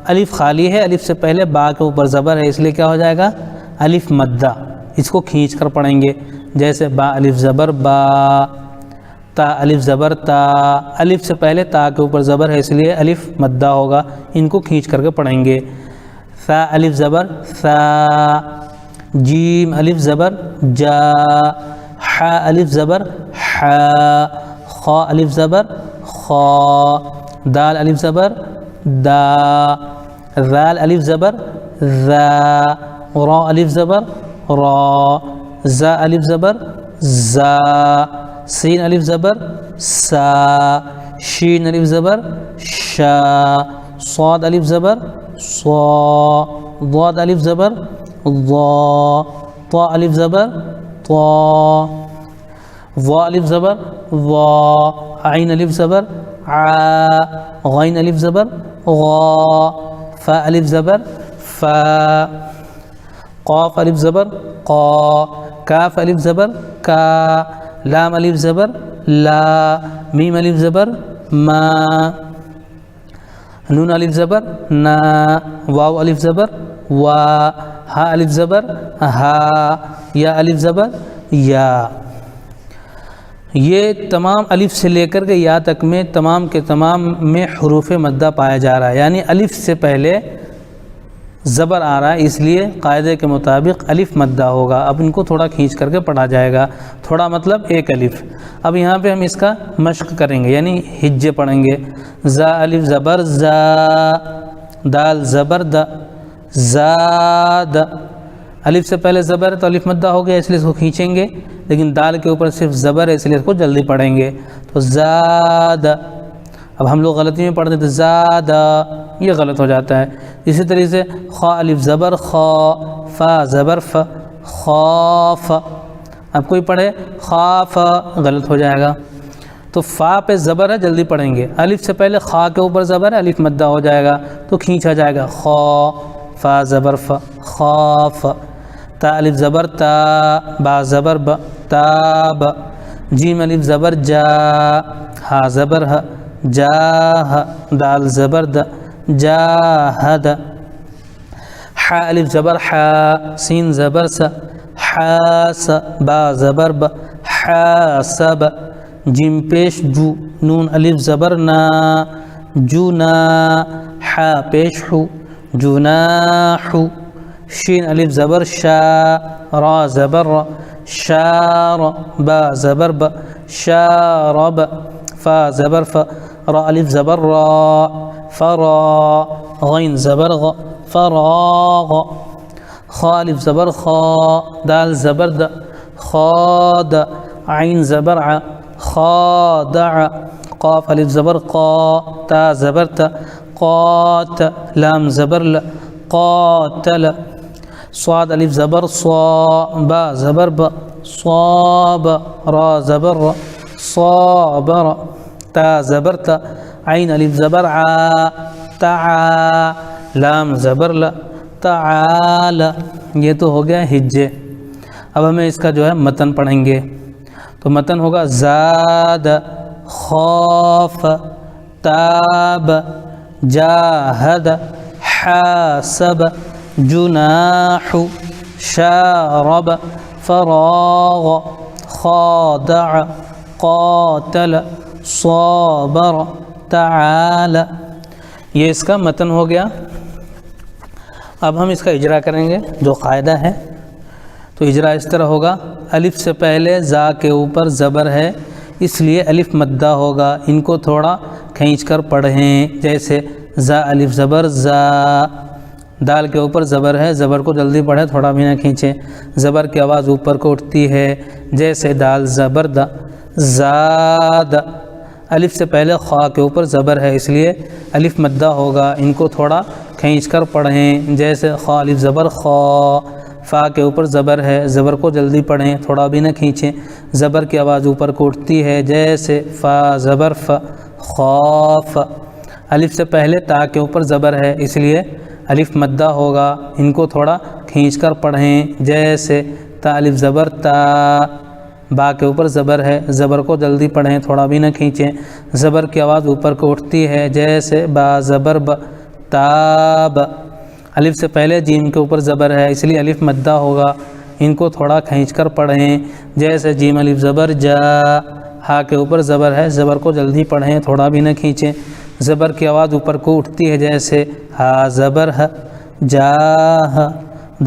الف خالی ہے، الف سے پہلے با کے اوپر زبر ہے، اس لیے کیا ہو جائے گا؟ الف مدہ۔ اس کو کھینچ کر پڑھیں گے، جیسے با الف زبر با، تا الف زبر تا۔ الف سے پہلے تا کے اوپر زبر ہے، اس لیے الف مدہ ہوگا، ان کو کھینچ کر کے پڑھیں گے۔ ثا الف زبر ثا، جیم الف زبر جا، ح الف زبر ح، خا الف زبر خا، دال الف زبر دا، ذال الف زبر ذا، را الف زبر را، زا الف زبر زا، سین الف زبر سا، شین الف زبر شا، صاد الف زبر صا، ضاد الف زبر ضا، طا الف زبر طا، ظا الف زبر ظا، عین الف زبر عا، غین الف زبر غا، فا الف زبر فا، قاف الف زبر قا، کاف الف زبر کا، لام الف زبر لا، میم الف زبر ما، نون الف زبر نا، واو الف زبر وا، ہا الف زبر ہا، یا الف زبر یا۔ یہ تمام الف سے لے کر کے یا تک میں تمام کے تمام میں حروف مدہ پایا جا رہا ہے، یعنی الف سے پہلے زبر آ رہا ہے، اس لیے قاعدے کے مطابق الف مدہ ہوگا۔ اب ان کو تھوڑا کھینچ کر کے پڑھا جائے گا، تھوڑا مطلب ایک الف۔ اب یہاں پہ ہم اس کا مشق کریں گے، یعنی ہجے پڑھیں گے۔ زا الف زبر زا، دال زبر دا، زاد۔ الف سے پہلے زبر ہے تو الف مدہ ہو گیا، اس لیے اس کو کھینچیں گے، لیکن دال کے اوپر صرف زبر ہے، اس لیے اس کو جلدی پڑھیں گے۔ تو زاد، اب ہم لوگ غلطی میں پڑھتے ہیں زادہ، یہ غلط ہو جاتا ہے۔ اسی طریقے سے خا الف زبر خا، فا زبر ف، خاف۔ اب کوئی پڑھے خاف، غلط ہو جائے گا۔ تو فا پہ زبر ہے، جلدی پڑھیں گے، الف سے پہلے خا کے اوپر زبر ہے، الف مدہ ہو جائے گا تو کھینچا جائے گا، خا، فا زبر ف، خاف۔ تا الف زبر تا، با زبر ب، تاب۔ جیم الف زبر جا، ہا زبر ہ، جاہ، دال زبر د، جاہد۔ ح الف زبر ح، سین زبر س، حاس، با زبر ب، حاسب۔ جیم پیش جو، نون الف زبر نا، جونا، ح پیش حو، جناح۔ شین الف زبر شا، را زبر را، شار، با زبر با، شارب، فا زبر فا، را الف زبر را، فرا، غین زبر غ، فراغ، خا الف زبر خا، دال زبر د، خاد، عین زبر ع، خادع، قاف الف زبر قا، تا زبر تا، قات، لام زبر ل، قاتل، صاد الف زبر صا، با زبر با، صاب، را زبر را، صابر، تا زبر تا، عین الف زبر ع، تعا، لام زبر ل، تعال۔ یہ تو ہو گیا ہجے۔ اب ہمیں اس کا جو ہے متن پڑھیں گے، تو متن ہوگا زاد، خوف، تاب، جاہد، حاسب، جناح، شارب، فراغ، خادع، قاتل، صابر، تعال۔ یہ اس کا متن ہو گیا۔ اب ہم اس کا اجرا کریں گے جو قاعدہ ہے۔ تو اجرا اس طرح ہوگا، الف سے پہلے زا کے اوپر زبر ہے اس لیے الف مدہ ہوگا، ان کو تھوڑا کھینچ کر پڑھیں، جیسے زا الف زبر زا، دال کے اوپر زبر ہے، زبر کو جلدی پڑھیں، تھوڑا بھی نہ کھینچیں، زبر کی آواز اوپر کو اٹھتی ہے، جیسے دال زبر دا، زاد۔ الف سے پہلے خا کے اوپر زبر ہے اس لیے الف مدہ ہوگا، ان کو تھوڑا کھینچ کر پڑھیں، جیسے خا الف زبر خا، فا کے اوپر زبر ہے، زبر کو جلدی پڑھیں، تھوڑا بھی نہ کھینچیں، زبر کی آواز اوپر کو اٹھتی ہے، جیسے فا زبر ف، خوف۔ الف سے پہلے تا کے اوپر زبر ہے اس لیے الف مدہ ہوگا، ان کو تھوڑا کھینچ کر پڑھیں، جیسے تا الف زبر تا، با کے اوپر زبر ہے، زبر کو جلدی پڑھیں، تھوڑا بھی نہ کھینچیں، زبر کی آواز اوپر کو اٹھتی ہے، جیسے با زبر ب، تاب۔ الف سے پہلے جیم کے اوپر زبر ہے اس لیے الف مدہ ہوگا، ان کو تھوڑا کھینچ کر پڑھیں، جیسے جیم الف زبر جا، ہا کے اوپر زبر ہے، زبر کو جلدی پڑھیں، تھوڑا بھی نہ کھینچیں، زبر کی آواز اوپر کو اٹھتی ہے، جیسے ہا زبر ہ، جاہ۔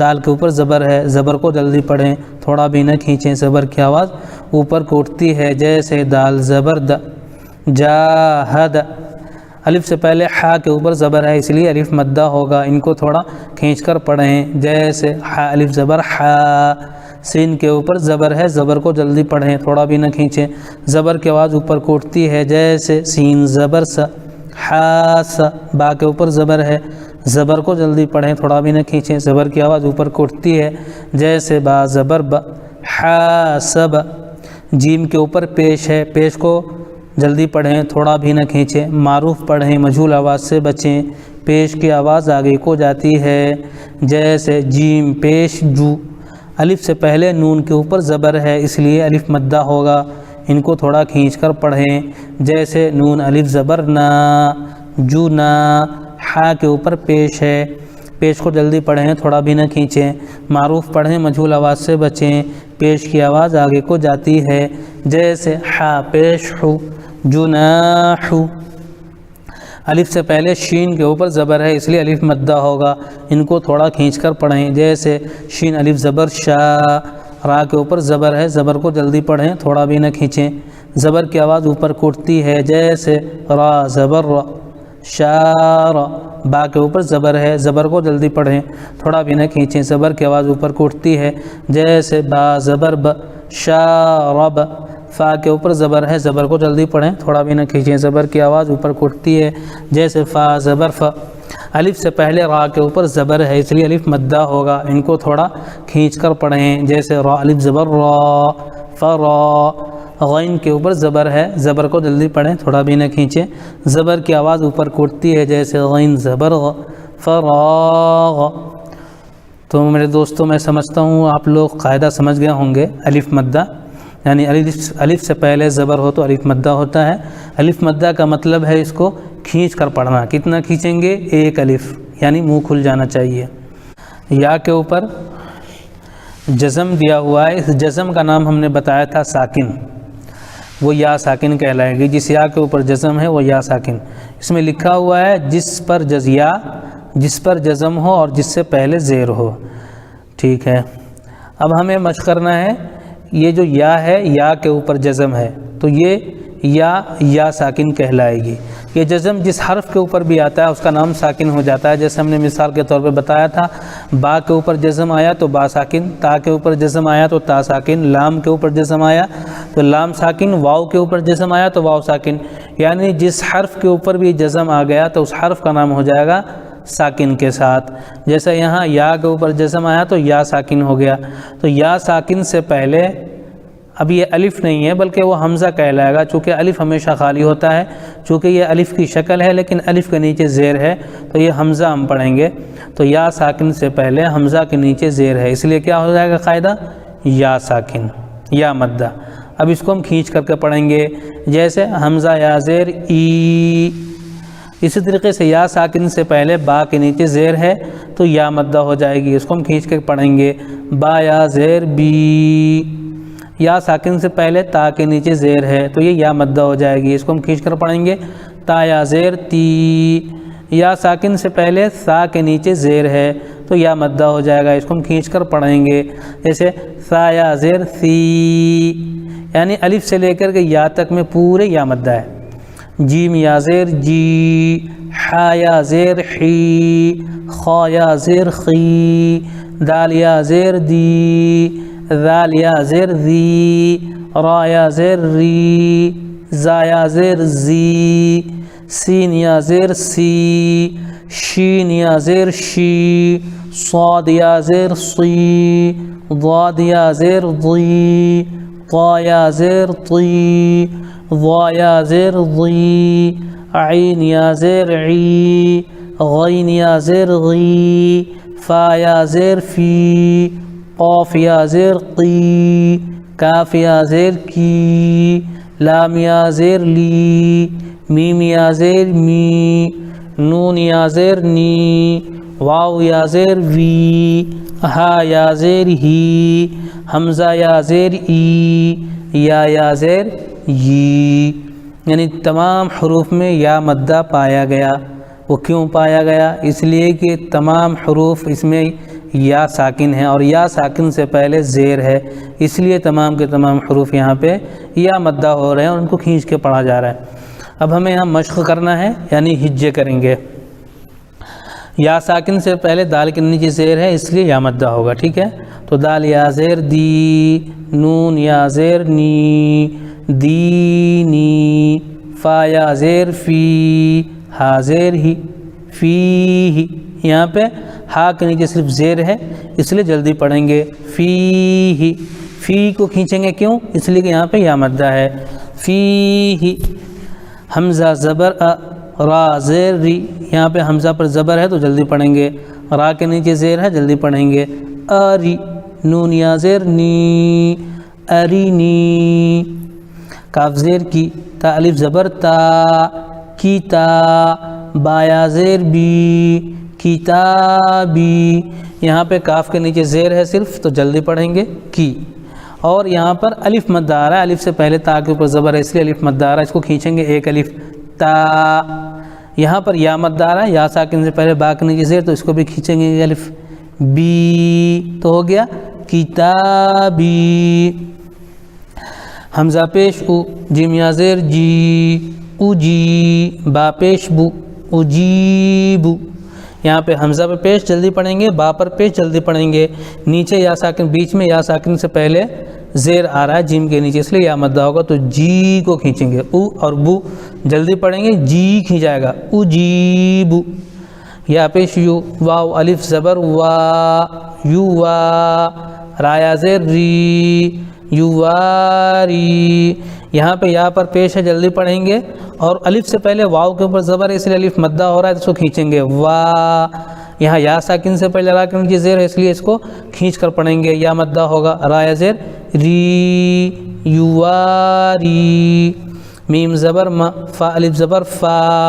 دال کے اوپر زبر ہے، زبر کو جلدی پڑھیں، تھوڑا بھی نہ کھینچیں، زبر کی آواز اوپر کو اٹھتی ہے، جیسے دال زبر د، جاہد۔ الف سے پہلے حا کے اوپر زبر ہے اس لیے الف مدہ ہوگا، ان کو تھوڑا کھینچ کر پڑھیں، جیسے حا الف زبر حا۔ سین کے اوپر زبر ہے، زبر کو جلدی پڑھیں، تھوڑا بھی نہ کھینچیں، زبر کی آواز اوپر کو اٹھتی ہے، جیسے سین زبر س، حاس۔ با کے اوپر زبر ہے، زبر کو جلدی پڑھیں، تھوڑا بھی نہ کھینچیں، زبر کی آواز اوپر کو اٹھتی ہے، جیسے با زبر ب، حاسب۔ جیم کے اوپر پیش ہے، پیش کو جلدی پڑھیں، تھوڑا بھی نہ کھینچیں، معروف پڑھیں، مجہول آواز سے بچیں، پیش کی آواز آگے کو جاتی ہے، جیسے جیم پیش جو۔ الف سے پہلے نون کے اوپر زبر ہے اس لیے الف مدہ ہوگا، ان کو تھوڑا کھینچ کر پڑھیں، جیسے نون الف زبر نا، جو نا۔ حا کے اوپر پیش ہے، پیش کو جلدی پڑھیں، تھوڑا بھی نہ کھینچیں، معروف پڑھیں، مجہول آواز سے بچیں، پیش کی آواز آگے کو جاتی ہے، جیسے حا پیش ہو، جناح۔ الف سے پہلے شین کے اوپر زبر ہے اس لیے الف مدہ ہوگا، ان کو تھوڑا کھینچ کر پڑھیں، جیسے شین الف زبر شا۔ را کے اوپر زبر ہے، زبر کو جلدی پڑھیں، تھوڑا بھی نہ کھینچیں، زبر کی آواز اوپر کو اٹھتی ہے، جیسے را زبر را، شار۔ با کے اوپر زبر ہے، زبر کو جلدی پڑھیں، تھوڑا بھی نہ کھینچیں، زبر کی آواز اوپر کو اٹھتی ہے، جیسے با زبر ب، شارب۔ فا کے اوپر زبر ہے، زبر کو جلدی پڑھیں، تھوڑا بھی نہ کھینچیں، زبر کی آواز اوپر کو اٹھتی ہے، جیسے فا زبر ف۔ الف سے پہلے را کے اوپر زبر ہے اس لیے الف مدہ ہوگا، ان کو تھوڑا کھینچ کر پڑھیں، جیسے را الف زبر را، فرا۔ غین کے اوپر زبر ہے، زبر کو جلدی پڑھیں، تھوڑا بھی نہ کھینچیں، زبر کی آواز اوپر کو اٹھتی ہے، جیسے غین زبر غ، فراغ۔ تو میرے دوستوں، میں سمجھتا ہوں آپ لوگ قاعدہ سمجھ گئے ہوں گے۔ الف مدہ یعنی الف سے پہلے زبر ہو تو الف مدہ ہوتا ہے۔ الف مدہ کا مطلب ہے اس کو کھینچ کر پڑھنا۔ کتنا کھینچیں گے؟ ایک الف، یعنی منہ کھل جانا چاہیے۔ یا کے اوپر جزم دیا ہوا ہے، اس جزم کا نام ہم نے بتایا تھا ساکن، وہ یا ساکن کہلائے گی۔ جس یا کے اوپر جزم ہے وہ یا ساکن۔ اس میں لکھا ہوا ہے جس پر جزم ہو اور جس سے پہلے زیر ہو۔ ٹھیک ہے، اب ہمیں مشق کرنا ہے، یہ جو یا ہے یا کے اوپر جزم ہے تو یہ یا ساکن کہلائے گی۔ یہ جزم جس حرف کے اوپر بھی آتا ہے اس کا نام ساکن ہو جاتا ہے، جیسے ہم نے مثال کے طور پہ بتایا تھا، با کے اوپر جزم آیا تو با ساکن، تا کے اوپر جزم آیا تو تا ساکن، لام کے اوپر جزم آیا تو لام ساکن، واو کے اوپر جزم آیا تو واو ساکن، یعنی جس حرف کے اوپر بھی جزم آ گیا تو اس حرف کا نام ہو جائے گا ساکن کے ساتھ۔ جیسے یہاں یا کے اوپر جزم آیا تو یا ساکن ہو گیا، تو یا ساکن سے پہلے اب یہ الف نہیں ہے بلکہ وہ حمزہ کہلائے گا، چونکہ الف ہمیشہ خالی ہوتا ہے، چونکہ یہ الف کی شکل ہے لیکن الف کے نیچے زیر ہے تو یہ حمزہ ہم پڑھیں گے، تو یا ساکن سے پہلے حمزہ کے نیچے زیر ہے، اس لیے کیا ہو جائے گا قاعدہ یا ساکن یا مدہ۔ اب اس کو ہم کھینچ کر کے پڑھیں گے، جیسے حمزہ یا زیر ای، اسی طریقے سے یا ساکن سے پہلے با کے نیچے زیر ہے تو یا مدہ ہو جائے گی، اس کو ہم کھینچ کے پڑھیں گے، با یا زیر بی، یا ساکن سے پہلے تا کے نیچے زیر ہے تو یہ یا مدہ ہو جائے گی، اس کو ہم کھینچ کر پڑھیں گے، تا یا زیر تی، یا ساکن سے پہلے سا کے نیچے زیر ہے تو یا مدہ ہو جائے گا، اس کو ہم کھینچ کر پڑھیں گے، جیسے سا یا زیر سی، یعنی الف سے لے کر کے یا تک میں پورے یا مدہ ہے، جیم یا زیر جی، حا یا زیر حی، خا یا زیر خی، دال یا زیر دی، ذال یا زیر ذی، را یا زیر ری، زا یا زیر زی، سین یا زیر سی، شین یا زیر شی، صاد یا زیر صی، ضاد یا زیر ضی، طا یا زیر طی، ضا یا زیر ضی، عین یا زیر عی، غین یا زیر غی، فا یا زیر فی، قاف یا زیر قی، کاف یا زیر کی، لام یا زیر لی، میم یا زیر می، نون یا زیر نی، واو یا زیر وی، ہا یا زیر ہی، حمزہ یا زیر ای، یا زیر یی، یعنی تمام حروف میں یا مدہ پایا گیا۔ وہ کیوں پایا گیا؟ اس لیے کہ تمام حروف اس میں یا ساکن ہیں اور یا ساکن سے پہلے زیر ہے، اس لیے تمام کے تمام حروف یہاں پہ یا مدہ ہو رہے ہیں اور ان کو کھینچ کے پڑھا جا رہا ہے۔ اب ہمیں یہاں مشق کرنا ہے، یعنی ہجے کریں گے۔ یا ساکن سے پہلے دال کے نیچے زیر ہے اس لیے یا مدہ ہوگا، ٹھیک ہے؟ تو دال یا زیر دی، نون یا زیر نی، دینی، فا یا زیر فی، ہا زیر ہی، فی ہی، یہاں پہ ہا کے نیچے صرف زیر ہے اس لیے جلدی پڑھیں گے، فی ہی، فی کو کھینچیں گے کیوں؟ اس لیے کہ یہاں پہ یا مدہ ہے، فی ہی، حمزہ زبر را زیر ری، یہاں پہ حمزہ پر زبر ہے تو جلدی پڑھیں گے، را کے نیچے زیر ہے جلدی پڑھیں گے، اری، نون یا زیر نی، ارینی، کاف زیر کی، تا الف زبر تا، کی تا، با یا زیر بی، کتابی، یہاں پہ کاف کے نیچے زیر ہے صرف تو جلدی پڑھیں گے کی، اور یہاں پر الف مد آ رہا ہے، الف سے پہلے تا کے اوپر زبر ہے اس لیے الف مد آ رہا ہے، اس کو کھینچیں گے ایک الف، تا، یہاں پر یا مد آ رہا ہے، یا ساکن سے پہلے با کے نیچے زیر تو اس کو بھی کھینچیں گے ایک الف، بی، تو ہو گیا کتابی، حمزہ پیش او، جیم یا زیر جی، او جی، با پیش بو، اجیبو، یہاں پہ حمزہ پہ پیش جلدی پڑھیں گے، با پر پیش جلدی پڑھیں گے، نیچے یا ساکن، بیچ میں یا ساکن سے پہلے زیر آ رہا ہے جیم کے نیچے اس لیے یا مدہ ہوگا تو جی کو کھینچیں گے، او اور بو جلدی پڑھیں گے، جی کھینچائے گا، اجیبو، یا پیش یو، واو الف زبر وا، یو وا، را یا زیر ری، یواری، یہاں پہ یا پر پیش ہے جلدی پڑھیں گے اور الف سے پہلے واو کے اوپر زبر ہے اس لیے الف مدہ ہو رہا ہے تو اس کو کھینچیں گے، وا، یہاں یا ساکن سے پہلے را کے نیچے زیر ہے اس لیے اس کو کھینچ کر پڑھیں گے، یا مدہ ہوگا، را یا زیر ری، یواری، میم زبر ما، فا الف زبر فا،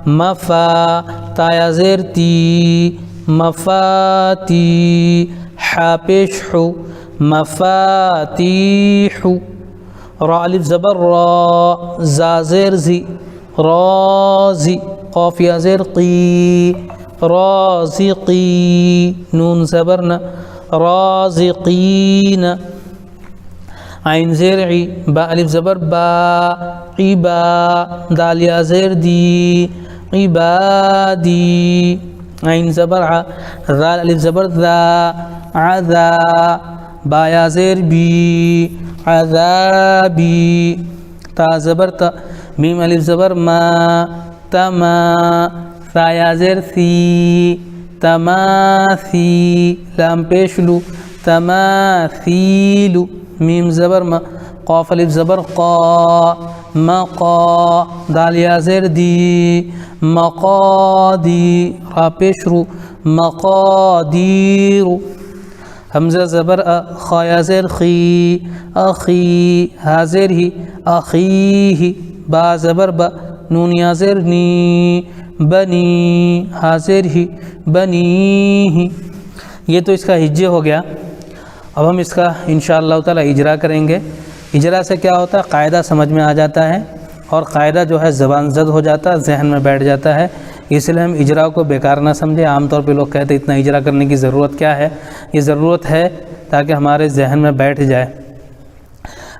مفا، تا یا زیر تی، مفاتی، حا پیش حو، مفاتیح، را الف زبر را، زا زیر زی، رازی، قاف یا زیر قی، رازقی، نون زبر نا، رازقین. عین زیر عی، با الف زبر با، عبا، دال یا زیر دی، عبادی. عین زبر ع، ذال الف زبر ذا، عذا، با یا زیر بی، عذابی. تا زبر تا، میم الف زبر ما، تما، ثا یا زیر ثی، تماثی. لام پیش لو، تماثیل. میم زبر ما، قاف الف زبر قا، مقا، دال یا زیر دی، مقادی. را پیش رو، مقادیر. حمزہ زبر ا، خا یا زیر خی، اخی، ہا زیر ہی، اخیہ. با زبر با، نون یا زیر نی، بنی، ہا زیر ہی، بنیہ. یہ تو اس کا ہجے ہو گیا. اب ہم اس کا انشاءاللہ تعالی اجرا کریں گے. اجرا سے کیا ہوتا ہے؟ قاعدہ سمجھ میں آ جاتا ہے اور قاعدہ جو ہے زبان زد ہو جاتا ہے، ذہن میں بیٹھ جاتا ہے. اس لیے ہم اجرا کو بیکار نہ سمجھیں. عام طور پہ لوگ کہتے ہیں اتنا اجرا کرنے کی ضرورت کیا ہے؟ یہ ضرورت ہے تاکہ ہمارے ذہن میں بیٹھ جائے.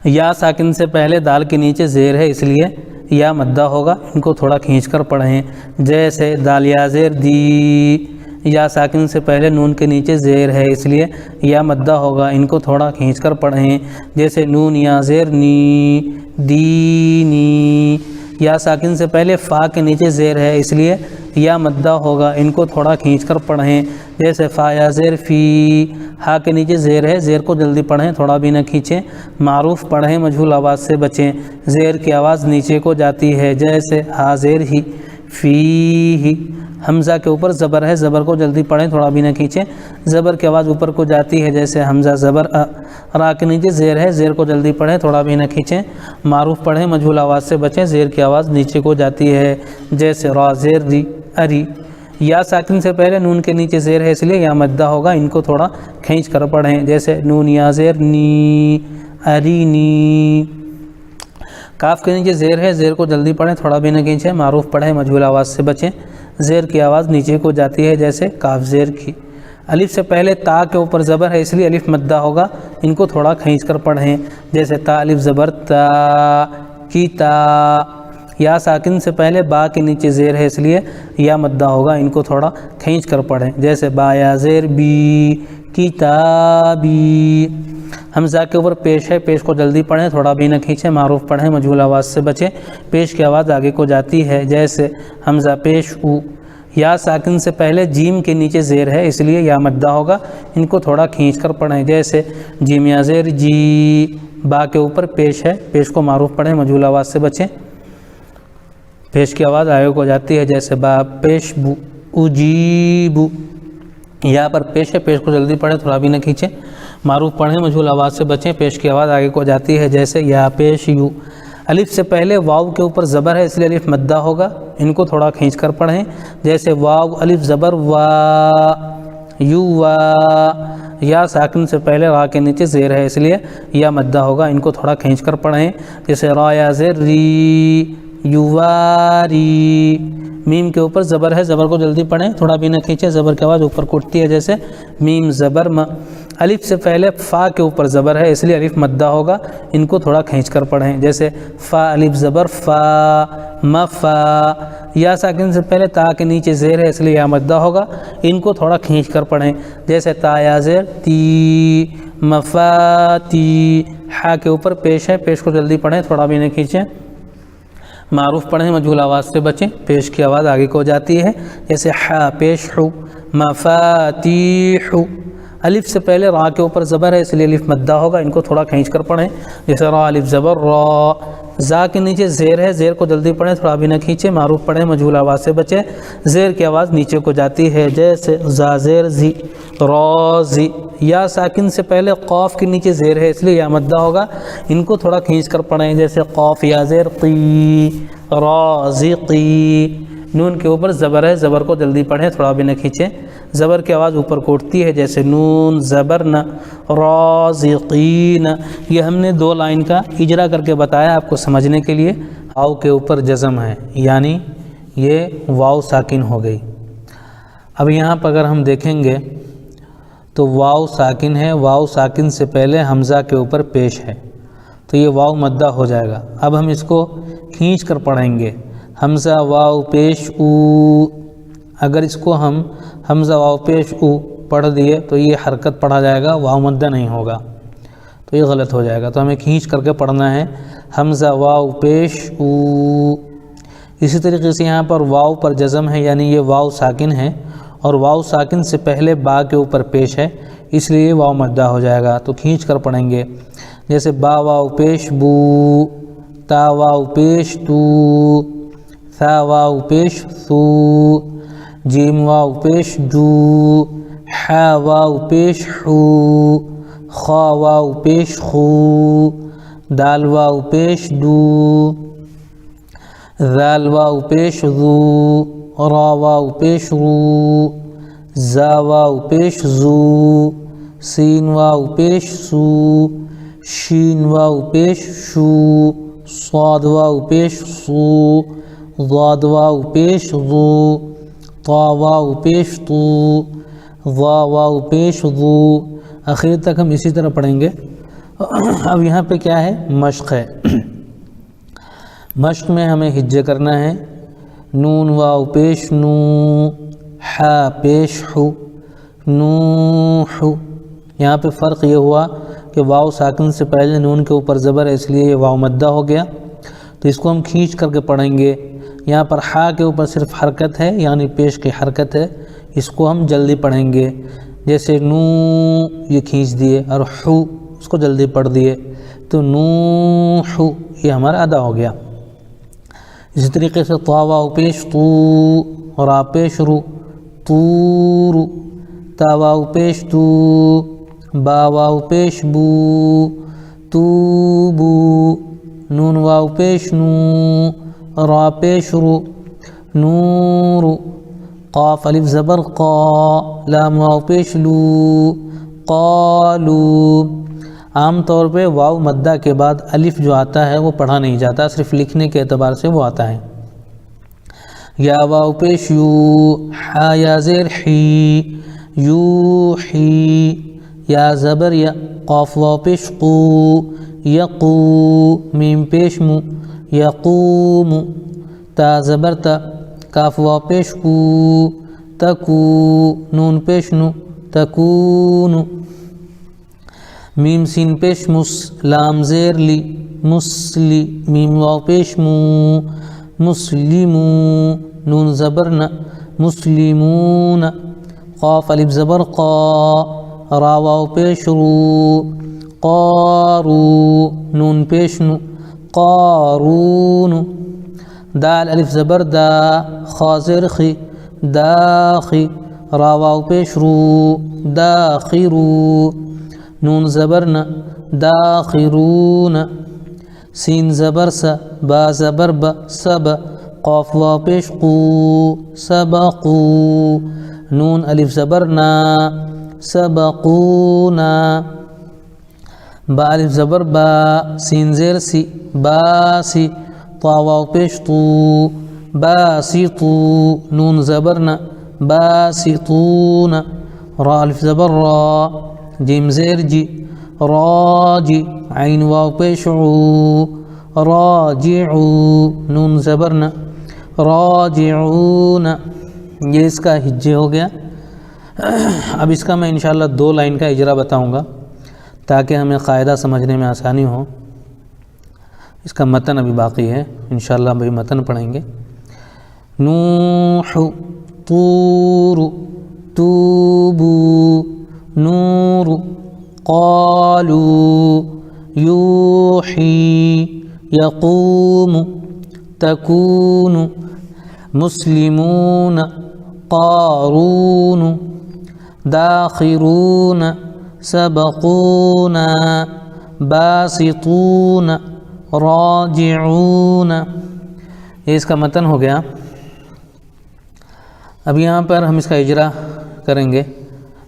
یا ساکن سے پہلے دال کے نیچے زیر ہے اس لیے یا مدہ ہوگا، ان کو تھوڑا کھینچ کر پڑھیں. جیسے دال یا زیر دی، یا ساکن سے پہلے نون کے نیچے زیر ہے اس لیے یا مدہ ہوگا، ان کو تھوڑا کھینچ کر پڑھیں. جیسے نون یا زیر نی، دینی. یا ساکن سے پہلے فا کے نیچے زیر ہے اس لیے یا مدہ ہوگا، ان کو تھوڑا کھینچ کر پڑھیں. جیسے فا یا زیر فی، ہا کے نیچے زیر ہے، زیر کو جلدی پڑھیں، تھوڑا بھی نہ کھینچیں. معروف پڑھیں، مجہول آواز سے بچیں. زیر کی آواز نیچے کو جاتی ہے. جیسے ہا زیر ہی، فی ہی. حمزہ کے اوپر زبر ہے، زبر کو جلدی پڑھیں، تھوڑا بھی نہ کھینچیں. زبر کی آواز اوپر کو جاتی ہے. جیسے حمزہ زبر ا، را کے نیچے زیر ہے، زیر کو جلدی پڑھیں، تھوڑا بھی نہ کھینچیں. معروف پڑھیں، مجہول آواز سے بچیں، زیر کی آواز نیچے کو جاتی ہے. جیسے را زیر ری، اری. یا ساکن سے پہلے نون کے نیچے زیر ہے اس لیے یا مدہ ہوگا، ان کو تھوڑا کھینچ کر پڑھیں. جیسے نون یا زیر نی، ارینی. کاف کے نیچے زیر ہے، زیر کو جلدی پڑھیں، تھوڑا بھی نہ کھینچیں. معروف پڑھیں، مجہول آواز سے بچیں، زیر کی آواز نیچے کو جاتی ہے. جیسے کاف زیر کی. الف سے پہلے تا کے اوپر زبر ہے اس لیے الف مدہ ہوگا، ان کو تھوڑا کھینچ کر پڑھیں. جیسے تا الف زبر تا، کی تا. یا ساکن سے پہلے با کے نیچے زیر ہے اس لیے یا مدہ ہوگا، ان کو تھوڑا کھینچ کر پڑھیں. جیسے با یا زیر بی، کتابی. حمزہ کے اوپر پیش ہے، پیش کو جلدی پڑھیں، تھوڑا بھی نہ کھینچیں. معروف پڑھیں، مجہول آواز سے بچیں، پیش کی آواز آگے کو جاتی ہے. جیسے حمزہ پیش او. یا ساکن سے پہلے جیم کے نیچے زیر ہے اس لیے یا مدہ ہوگا، ان کو تھوڑا کھینچ کر پڑھیں. جیسے جیم یا زیر جی. با کے اوپر پیش ہے، پیش کو معروف پڑھیں، مجہول آواز سے بچیں، پیش کی آواز آگے کو جاتی ہے. جیسے با پیش بو، اجیبو. یہاں پر پیش ہے، پیش کو جلدی پڑھیں، تھوڑا بھی نہ کھینچیں. معروف پڑھیں، مجہول آواز سے بچیں، پیش کی آواز آگے کو جاتی ہے. جیسے یا پیش یو. الف سے پہلے واو کے اوپر زبر ہے اس لیے الف مدہ ہوگا، ان کو تھوڑا کھینچ کر پڑھیں. جیسے واو الف زبر وا، یو وا. یا ساکن سے پہلے را کے نیچے زیر ہے اس لیے یا مدہ ہوگا، ان کو تھوڑا کھینچ کر پڑھیں. جیسے را یا زیر ری، یواری. میم کے اوپر زبر ہے، زبر کو جلدی پڑھیں، تھوڑا بھی نہ کھینچیں، زبر کی آواز اوپر کو اٹھتی ہے. جیسے میم زبر م. الف سے پہلے فا کے اوپر زبر ہے اس لیے الف مدہ ہوگا، ان کو تھوڑا کھینچ کر پڑھیں. جیسے فا الف زبر فا، مفا. یا ساکن سے پہلے تا کے نیچے زیر ہے اس لیے یا مدہ ہوگا، ان کو تھوڑا کھینچ کر پڑھیں. جیسے تا یا زیر تی، مفاتی. ہا کے اوپر پیش ہے، پیش کو جلدی پڑھیں، تھوڑا بھی نہ کھینچیں. معروف پڑھیں، مجہول آواز سے بچیں، پیش کی آواز آگے کو جاتی ہے. جیسے حا پیش حو، مفاتیح. الف سے پہلے را کے اوپر زبر ہے اس لیے الف مدہ ہوگا، ان کو تھوڑا کھینچ کر پڑھیں. جیسے را الف زبر را. زا کے نیچے زیر ہے، زیر کو جلدی پڑھیں، تھوڑا بھی نہ کھینچیں. معروف پڑھیں، مجہول آواز سے بچیں، زیر کی آواز نیچے کو جاتی ہے. جیسے زا زیر زی، رازی. یا ساکن سے پہلے قاف کے نیچے زیر ہے اس لیے یا مدہ ہوگا، ان کو تھوڑا کھینچ کر پڑھیں. جیسے قاف یا زیر قی، رازقی. نون کے اوپر زبر ہے، زبر کو جلدی پڑھیں، تھوڑا بھی نہ کھینچیں، زبر کی آواز اوپر کو اٹھتی ہے. جیسے نون زبر ن، رازقین. یہ ہم نے 2 لائن کا اجرا کر کے بتایا آپ کو سمجھنے کے لیے. واو کے اوپر جزم ہے، یعنی یہ واو ساکن ہو گئی. اب یہاں پر اگر ہم دیکھیں گے تو واو ساکن ہے، واو ساکن سے پہلے حمزہ کے اوپر پیش ہے، تو یہ واو مدہ ہو جائے گا۔ اب ہم اس کو کھینچ کر پڑھیں گے، حمزہ واو پیش او۔ اگر اس کو ہم حمزہ واو پیش او پڑھ دیے تو یہ حرکت پڑھا جائے گا، واو مدہ نہیں ہوگا، تو یہ غلط ہو جائے گا۔ تو ہمیں کھینچ کر کے پڑھنا ہے حمزہ واو پیش او۔ اسی طریقے سے یہاں پر واو پر جزم ہے، یعنی یہ واو ساکن ہے اور واو ساکن سے پہلے با کے اوپر پیش ہے، اس لیے واو مدہ ہو جائے گا، تو کھینچ کر پڑھیں گے۔ جیسے با واو پیش بو، تا واو پیش تو، ثا واو پیش ثو، جیم واو پیش جو، حا واو پیش حو، خا واو پیش خو، دال واو پیش دو، ذال واو پیش ذو، را واو پیش رو، زا واو پیش زو، سین واو پیش سو، شین واو پیش شو، صاد واو پیش صو، ضاد واو پیش ضو، طا واو پیش طو، ضا واو پیش ضو۔ آخر تک ہم اسی طرح پڑھیں گے۔ اب یہاں پہ کیا ہے؟ مشق ہے۔ مشق میں ہمیں ہجے کرنا ہے، نون واو پیش نو، حا پیش حو، نوحو۔ یہاں پہ فرق یہ ہوا کہ واو ساکن سے پہلے نون کے اوپر زبر ہے، اس لیے یہ واو مدہ ہو گیا، تو اس کو ہم کھینچ کر کے پڑھیں گے۔ یہاں پر حا کے اوپر صرف حرکت ہے، یعنی پیش کی حرکت ہے، اس کو ہم جلدی پڑھیں گے۔ جیسے نو یہ کھینچ دیے اور حو اس کو جلدی پڑھ دیے، تو نوحو یہ ہمارا ادا ہو گیا۔ اسی طریقے سے طا واو پیش تو، را پیش رو، طورو، تا واو پیش تو، با واو پیش بو، توبو، نون واو پیش نو، را پیش رو، نورو، قاف الف زبر قا، لام واو پیش لو، قالو۔ عام طور پہ واو مدہ کے بعد الف جو آتا ہے وہ پڑھا نہیں جاتا، صرف لکھنے کے اعتبار سے وہ آتا ہے۔ یا واو پیش یو، حا یا زیر حی، یوحی، یا زبر یا، قاف واو پیش قو، یقو، میم پیش مو، یقوم، تا زبر تا، کاف واو پیش کو، تکو، نون پیش نو، تکونو، میم سین پیش مس، لام زیر لی، مسلی، میم واو پیش مو، مسلمو، نون زبر نا، مسلمون، قاف الف زبر قا، را واو پیش رو، قارو، نون پیش نو، قارون، دال الف زبر دا، خا زیر خی، داخی، را واو پیش رو، داخرو، نون زبر نا، داخرون، سین زبر سا، با زبر با، سب، قاف واو پیش قو، سبقو، نون الف زبر نا، سبقونا، با الف زبر با، سین زیر سی، باسی، طا واو پیش طو، باسطو، نون زبر نا، باسطون، را الف زبر را، جیم زیر جی، راجی، عین واو پیش عو، راجعو، نون زبر نا، راجعون۔ یہ اس کا ہجے ہو گیا۔ اب اس کا میں انشاءاللہ 2 لائن کا اجرا بتاؤں گا تاکہ ہمیں قاعدہ سمجھنے میں آسانی ہو۔ اس کا متن ابھی باقی ہے، انشاءاللہ ابھی متن پڑھیں گے۔ نوح، طور، توبو، نور، قالو، یوحی، یقوم، تکون، مسلمون، قارون، داخرون، سبقون، باسطون، راجعون۔ یہ اس کا متن ہو گیا۔ اب یہاں پر ہم اس کا اجرا کریں گے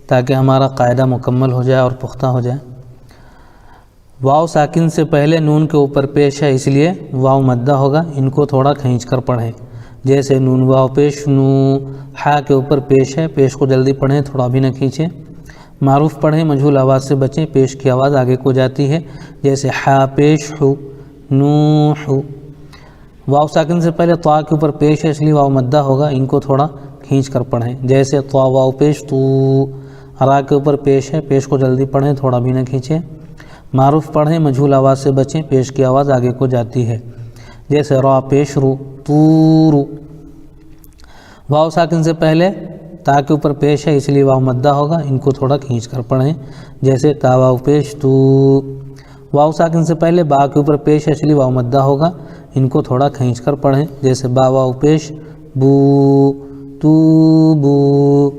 تاکہ ہمارا قاعدہ مکمل ہو جائے اور پختہ ہو جائے۔ واو ساکن سے پہلے نون کے اوپر پیش ہے، اس لیے واو مدہ ہوگا، ان کو تھوڑا کھینچ کر پڑھیں۔ جیسے نون واو پیش نو، حا کے اوپر پیش ہے، پیش کو جلدی پڑھیں، تھوڑا بھی نہ کھینچیں۔ معروف پڑھیں، مجہول آواز سے بچیں، پیش کی آواز آگے کو جاتی ہے، جیسے حا پیش ہو، نوح۔ واو ساکن سے پہلے طا کے اوپر پیش ہے اس لیے واو مدہ ہوگا، ان کو تھوڑا کھینچ کر پڑھیں، جیسے طا واو پیش تو۔ را کے اوپر پیش ہے، پیش کو جلدی پڑھیں، تھوڑا بھی نہ کھینچیں۔ معروف پڑھیں، مجہول آواز سے بچیں، پیش کی آواز آگے کو جاتی ہے، جیسے را پیش رو، طور۔ واو ساکن سے پہلے تا کے اوپر پیش ہے اس لیے واو مدہ ہوگا، ان کو تھوڑا کھینچ کر پڑھیں، جیسے تا واو پیش تو۔ واو ساکن سے پہلے با کے اوپر پیش ہے اس لیے واو مدہ ہوگا، ان کو تھوڑا کھینچ کر پڑھیں، جیسے با واو پیش بو، تو بو۔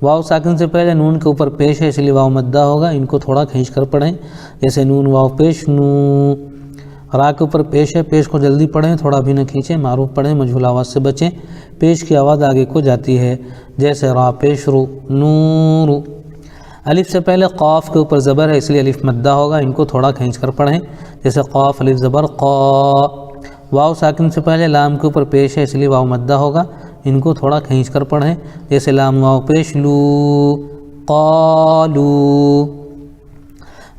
واو ساکن سے پہلے نون کے اوپر پیش ہے اس لیے واو مدہ ہوگا، ان کو تھوڑا کھینچ کر پڑھیں، جیسے نون واو پیش نو۔ را کے اوپر پیش ہے، پیش کو جلدی پڑھیں، تھوڑا بھی نہ کھینچیں۔ معروف پڑھیں، مجہول آواز سے بچیں، پیش کی آواز آگے کو جاتی ہے، جیسے را پیش رو، نور۔ الف سے پہلے قاف کے اوپر زبر ہے اس لیے الف مدہ ہوگا، ان کو تھوڑا کھینچ کر پڑھیں، جیسے قاف الف زبر قا۔ واو ساکن سے پہلے لام کے اوپر پیش ہے اس لیے واو مدہ ہوگا، ان کو تھوڑا کھینچ کر پڑھیں، جیسے لام واو پیش لو، قالو۔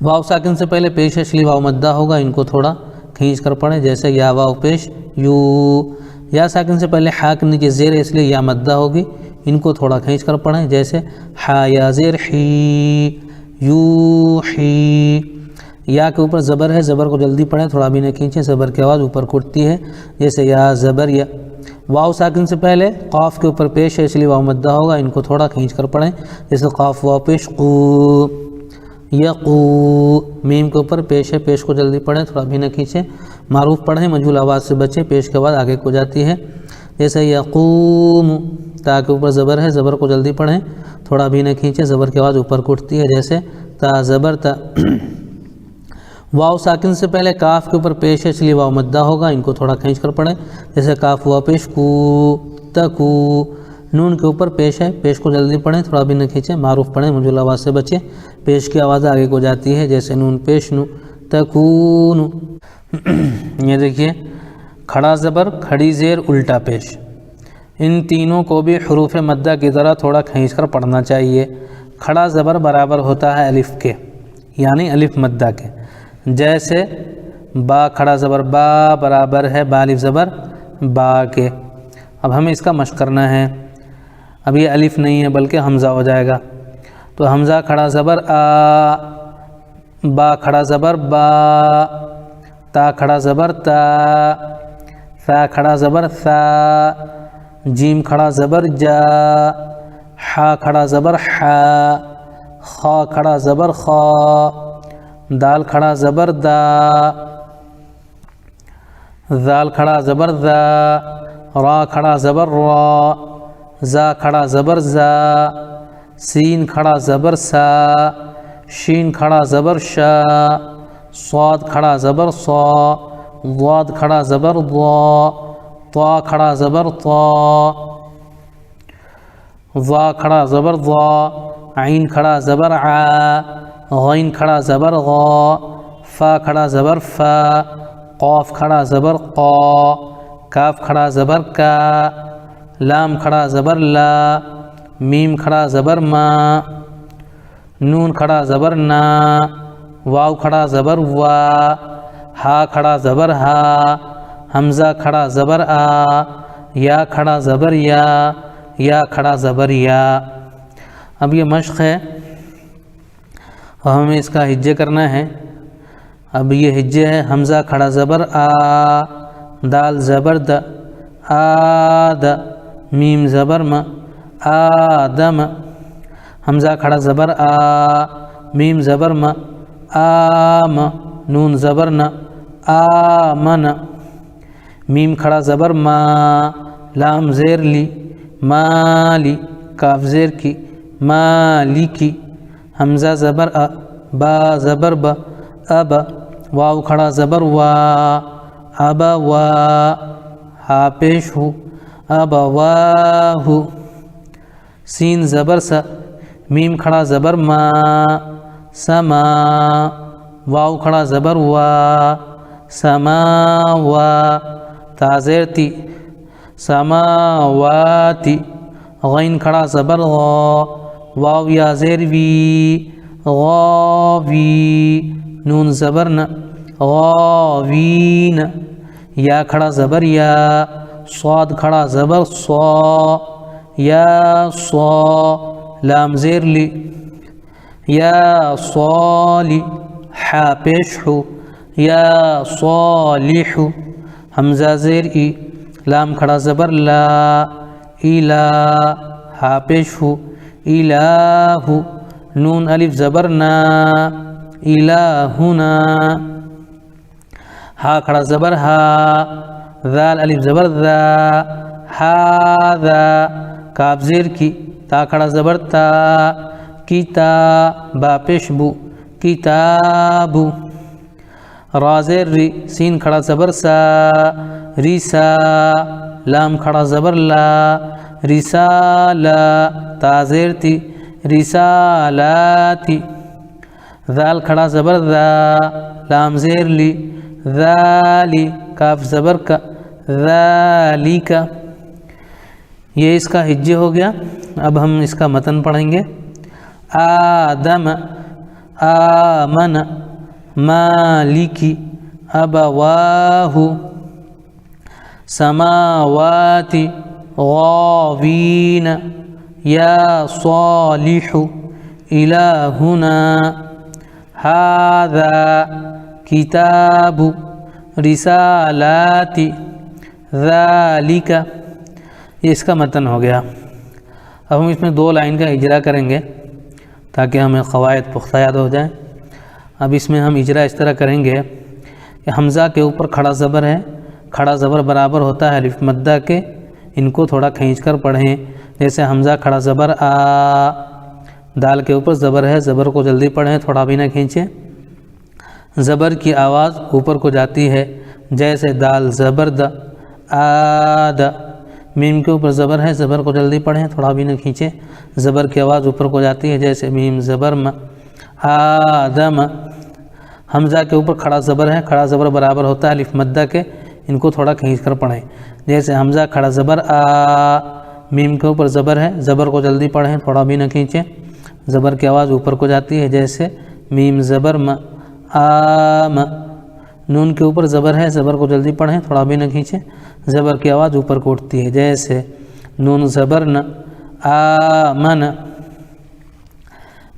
واو ساکن سے پہلے پیش ہے اس لیے واو مدہ ہوگا، ان کو تھوڑا کھینچ کر پڑھیں، جیسے یا واو پیش یو۔ یا ساکن سے پہلے حا کے نیچے زیر ہے اس لیے یا مدہ ہوگی، ان کو تھوڑا کھینچ کر پڑھیں، جیسے حا یا زیر حی، یوحی۔ یا کے اوپر زبر ہے، زبر کو جلدی پڑھیں، تھوڑا بھی نہ کھینچیں، زبر کی آواز اوپر اٹھتی ہے، جیسے یا زبر یا۔ واو ساکن سے پہلے قاف کے اوپر پیش ہے اس لیے واو مدہ ہوگا، ان کو تھوڑا کھینچ کر پڑھیں، جیسے قاف واو پیش قو، یقو۔ میم کے اوپر پیش ہے، پیش کو جلدی پڑھیں، تھوڑا بھی نہ کھینچیں۔ معروف پڑھیں، مجہول آواز سے بچیں، پیش کے بعد آگے کو جاتی ہے، جیسے یقوم۔ تا کے اوپر زبر ہے، زبر کو جلدی پڑھیں، تھوڑا بھی نہ کھینچیں، زبر کی آواز اوپر کو اٹھتی ہے، جیسے تا زبر تا۔ واو ساکن سے پہلے کاف کے اوپر پیش ہے اس لیے واو مدہ ہوگا، ان کو تھوڑا کھینچ کر پڑھیں، جیسے کاف واو پیش کو، تکو۔ نون کے اوپر پیش ہے، پیش کو جلدی پڑھیں، تھوڑا بھی نہ کھینچیں۔ معروف پڑھیں، مجہول آواز سے بچیں، پیش کی آواز آگے کو جاتی ہے، جیسے نون پیش نو، تکون۔ یہ دیکھیے، کھڑا زبر، کھڑی زیر، الٹا پیش، ان تینوں کو بھی حروف مدہ کی طرح تھوڑا کھینچ کر پڑھنا چاہیے۔ کھڑا زبر برابر ہوتا ہے الف کے، یعنی الف مدہ کے، جیسے با کھڑا زبر با برابر ہے با الف زبر با کے۔ اب ہمیں اس کا مشق کرنا ہے، اب یہ الف نہیں ہے بلکہ حمزہ ہو جائے گا، تو حمزہ کھڑا زبر آ، با کھڑا زبر با، تا کھڑا زبر تا، ثا کھڑا زبر ثا، جیم کھڑا زبر جا، حا کھڑا زبر حا، خا کھڑا زبر خا، دال کھڑا زبر دا، ذال کھڑا زبر ذا، را کھڑا زبر را، زا کھڑا زبر زا، سین کھڑا زبر سا، شین کھڑا زبر شا، صاد کھڑا زبر صا، ضاد کھڑا زبر ضا، طا کھڑا زبر طا، ظا کھڑا زبر ظا، عین کھڑا زبر عا، غین کھڑا زبر غا، فا کھڑا زبر فا، قاف کھڑا زبر قا، کاف کھڑا زبر کا، لام کھڑا زبر لا، میم کھڑا زبر ما، نون کھڑا زبر نا، واو کھڑا زبر وا، ہا کھڑا زبر ہا، حمزہ کھڑا زبر آ، یا کھڑا زبر یا کھڑا زبر یا۔ اب یہ مشق ہے اور ہمیں اس کا ہجے کرنا ہے۔ اب یہ ہجے ہے، حمزہ کھڑا زبر آ، دال زبر د، آد، میم زبر م، آدم، حمزہ کھڑا زبر آ، میم زبر م، آم، نون زبر ن، آمن، میم کھڑا زبر ما، لام زیر لی، مالی، کاف زیر کی، مالی کی، حمزہ زبر ا، با زبر ب، اب، واو کھڑا زبر وا، اب وا، ہا پیش ہو، اب واہ، سین زبر س، میم کھڑا زبر ما، سما، واو کھڑا زبر وا، سما وا، تا زیر تی، سماواتی، غین کھڑا زبر غا، واو یا زیر وی غاوی، نون زبر ن غاوین، یا کھڑا زبر یا، صاد کھڑا زبر صا، یا صا، لام زیر لی، یا صالی، حا پیش ہو، یا صالح، حمزہ زیر ای، لام کھڑا زبر لا، الا، ہا پیش ہو، الہ، نون الف زبر نا، الہنا، ہا کھڑا زبر ہا، ذال الف زبر ذا، ہاذا، کاف زیر کی، تا کھڑا زبر تا، کتا، با پیش بو، کتاب، را زیر ری، سین کھڑا زبر سا، ریسا، لام کھڑا زبر لا، رسالہ، تا زیر تی، رسالاتی، ذال کھڑا زبر ذا، لام زیر لی، ذالی، کاف زبر کا، ذالک۔ یہ اس کا ہجے ہو گیا۔ اب ہم اس کا متن پڑھیں گے۔ آدم، آمن، مالکی، ابواہ، سماواتی، غاوین، یا صالح، الہنا، ھذا کتاب، رسالات، ذالک۔ یہ اس کا متن ہو گیا۔ اب ہم اس میں 2 لائن کا اجرا کریں گے تاکہ ہمیں قواعد پختہ یاد ہو جائیں۔ اب اس میں ہم اجرا اس طرح کریں گے کہ حمزہ کے اوپر کھڑا زبر ہے، کھڑا زبر برابر ہوتا ہے الف مدہ کے، ان کو تھوڑا کھینچ کر پڑھیں۔ جیسے حمزہ کھڑا زبر آ، دال کے اوپر زبر ہے، زبر کو جلدی پڑھیں، تھوڑا بھی نہ کھینچیں۔ زبر کی آواز اوپر کو جاتی ہے، جیسے دال زبر د، آد، میم کے اوپر زبر ہے، زبر کو جلدی پڑھیں، تھوڑا بھی نہ کھینچیں۔ زبر کی آواز اوپر کو جاتی ہے، جیسے میم زبر م، آدم۔ حمزہ کے اوپر کھڑا زبر ہے، کھڑا زبر برابر ہوتا ہے الف مدہ کے، ان کو تھوڑا کھینچ کر پڑھیں۔ جیسے حمزہ کھڑا زبر آ، میم کے اوپر زبر ہے، زبر کو جلدی پڑھیں، تھوڑا بھی نہ کھینچیں۔ زبر کی آواز اوپر کو جاتی ہے، جیسے میم زبر م، آم۔ نون کے اوپر زبر ہے، زبر کو جلدی پڑھیں، تھوڑا بھی نہ کھینچیں۔ زبر کی آواز اوپر کو اٹھتی ہے، جیسے نون زبر ن، آمن۔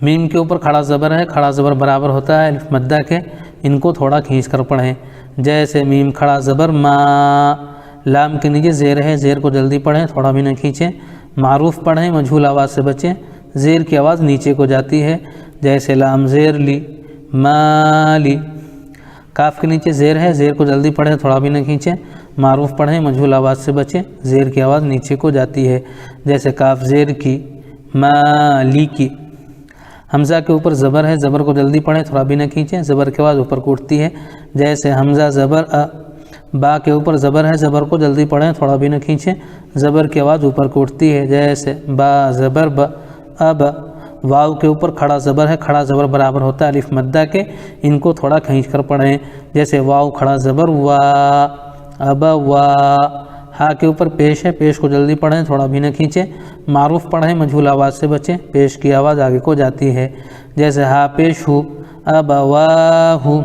میم کے اوپر کھڑا زبر ہے، کھڑا زبر برابر ہوتا ہے الف مدہ کے، ان کو تھوڑا کھینچ کر پڑھیں۔ جیسے میم کھڑا زبر ما، لام کے نیچے زیر ہے، زیر کو جلدی پڑھیں، تھوڑا بھی نہ کھینچیں۔ معروف پڑھیں، مجہول آواز سے بچیں، زیر کی آواز نیچے کو جاتی ہے، جیسے لام زیر لی، مالی۔ کاف کے نیچے زیر ہے، زیر کو جلدی پڑھیں، تھوڑا بھی نہ کھینچیں۔ معروف پڑھیں، مجہول آواز سے بچیں، زیر کی آواز نیچے کو جاتی ہے، جیسے کاف زیر کی، مالی کی۔ حمزہ کے اوپر زبر ہے، زبر کو جلدی پڑھیں، تھوڑا بھی نہ کھینچیں۔ زبر کی آواز اوپر کو اٹھتی ہے، جیسے حمزہ زبر ا۔ با کے اوپر زبر ہے، زبر کو جلدی پڑھیں، تھوڑا بھی نہ کھینچیں۔ زبر کی آواز اوپر کو اٹھتی ہے، جیسے با زبر ب، اب۔ واو کے اوپر کھڑا زبر ہے، کھڑا زبر برابر ہوتا ہے الف مدہ کے، ان کو تھوڑا کھینچ کر پڑھیں، جیسے واو کھڑا زبر وا، اب وا۔ ہا کے اوپر پیش ہے، پیش کو جلدی پڑھیں، تھوڑا بھی نہ کھینچیں۔ معروف پڑھیں، مجہول آواز سے بچیں، پیش کی آواز آگے کو جاتی ہے، جیسے ہا پیش ہو، اب واہو۔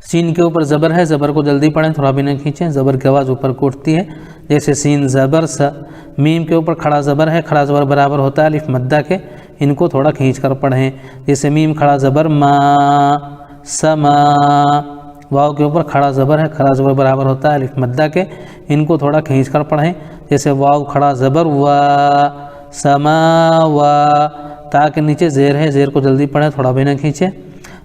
سین کے اوپر زبر ہے، زبر کو جلدی پڑھیں، تھوڑا بھی نہ کھینچیں۔ زبر کی آواز اوپر کو اٹھتی ہے، جیسے سین زبر سا۔ میم کے اوپر کھڑا زبر ہے، کھڑا زبر برابر ہوتا ہے الف مدہ کے، ان کو تھوڑا کھینچ کر پڑھیں، جیسے میم کھڑا زبر ما، سما۔ واو کے اوپر کھڑا زبر ہے، کھڑا زبر برابر ہوتا ہے الف مدہ کے، ان کو تھوڑا کھینچ کر پڑھیں، جیسے واو کھڑا زبر وا، سما وا۔ تا کے نیچے زیر ہے، زیر کو جلدی پڑھیں، تھوڑا بھی نہ کھینچیں۔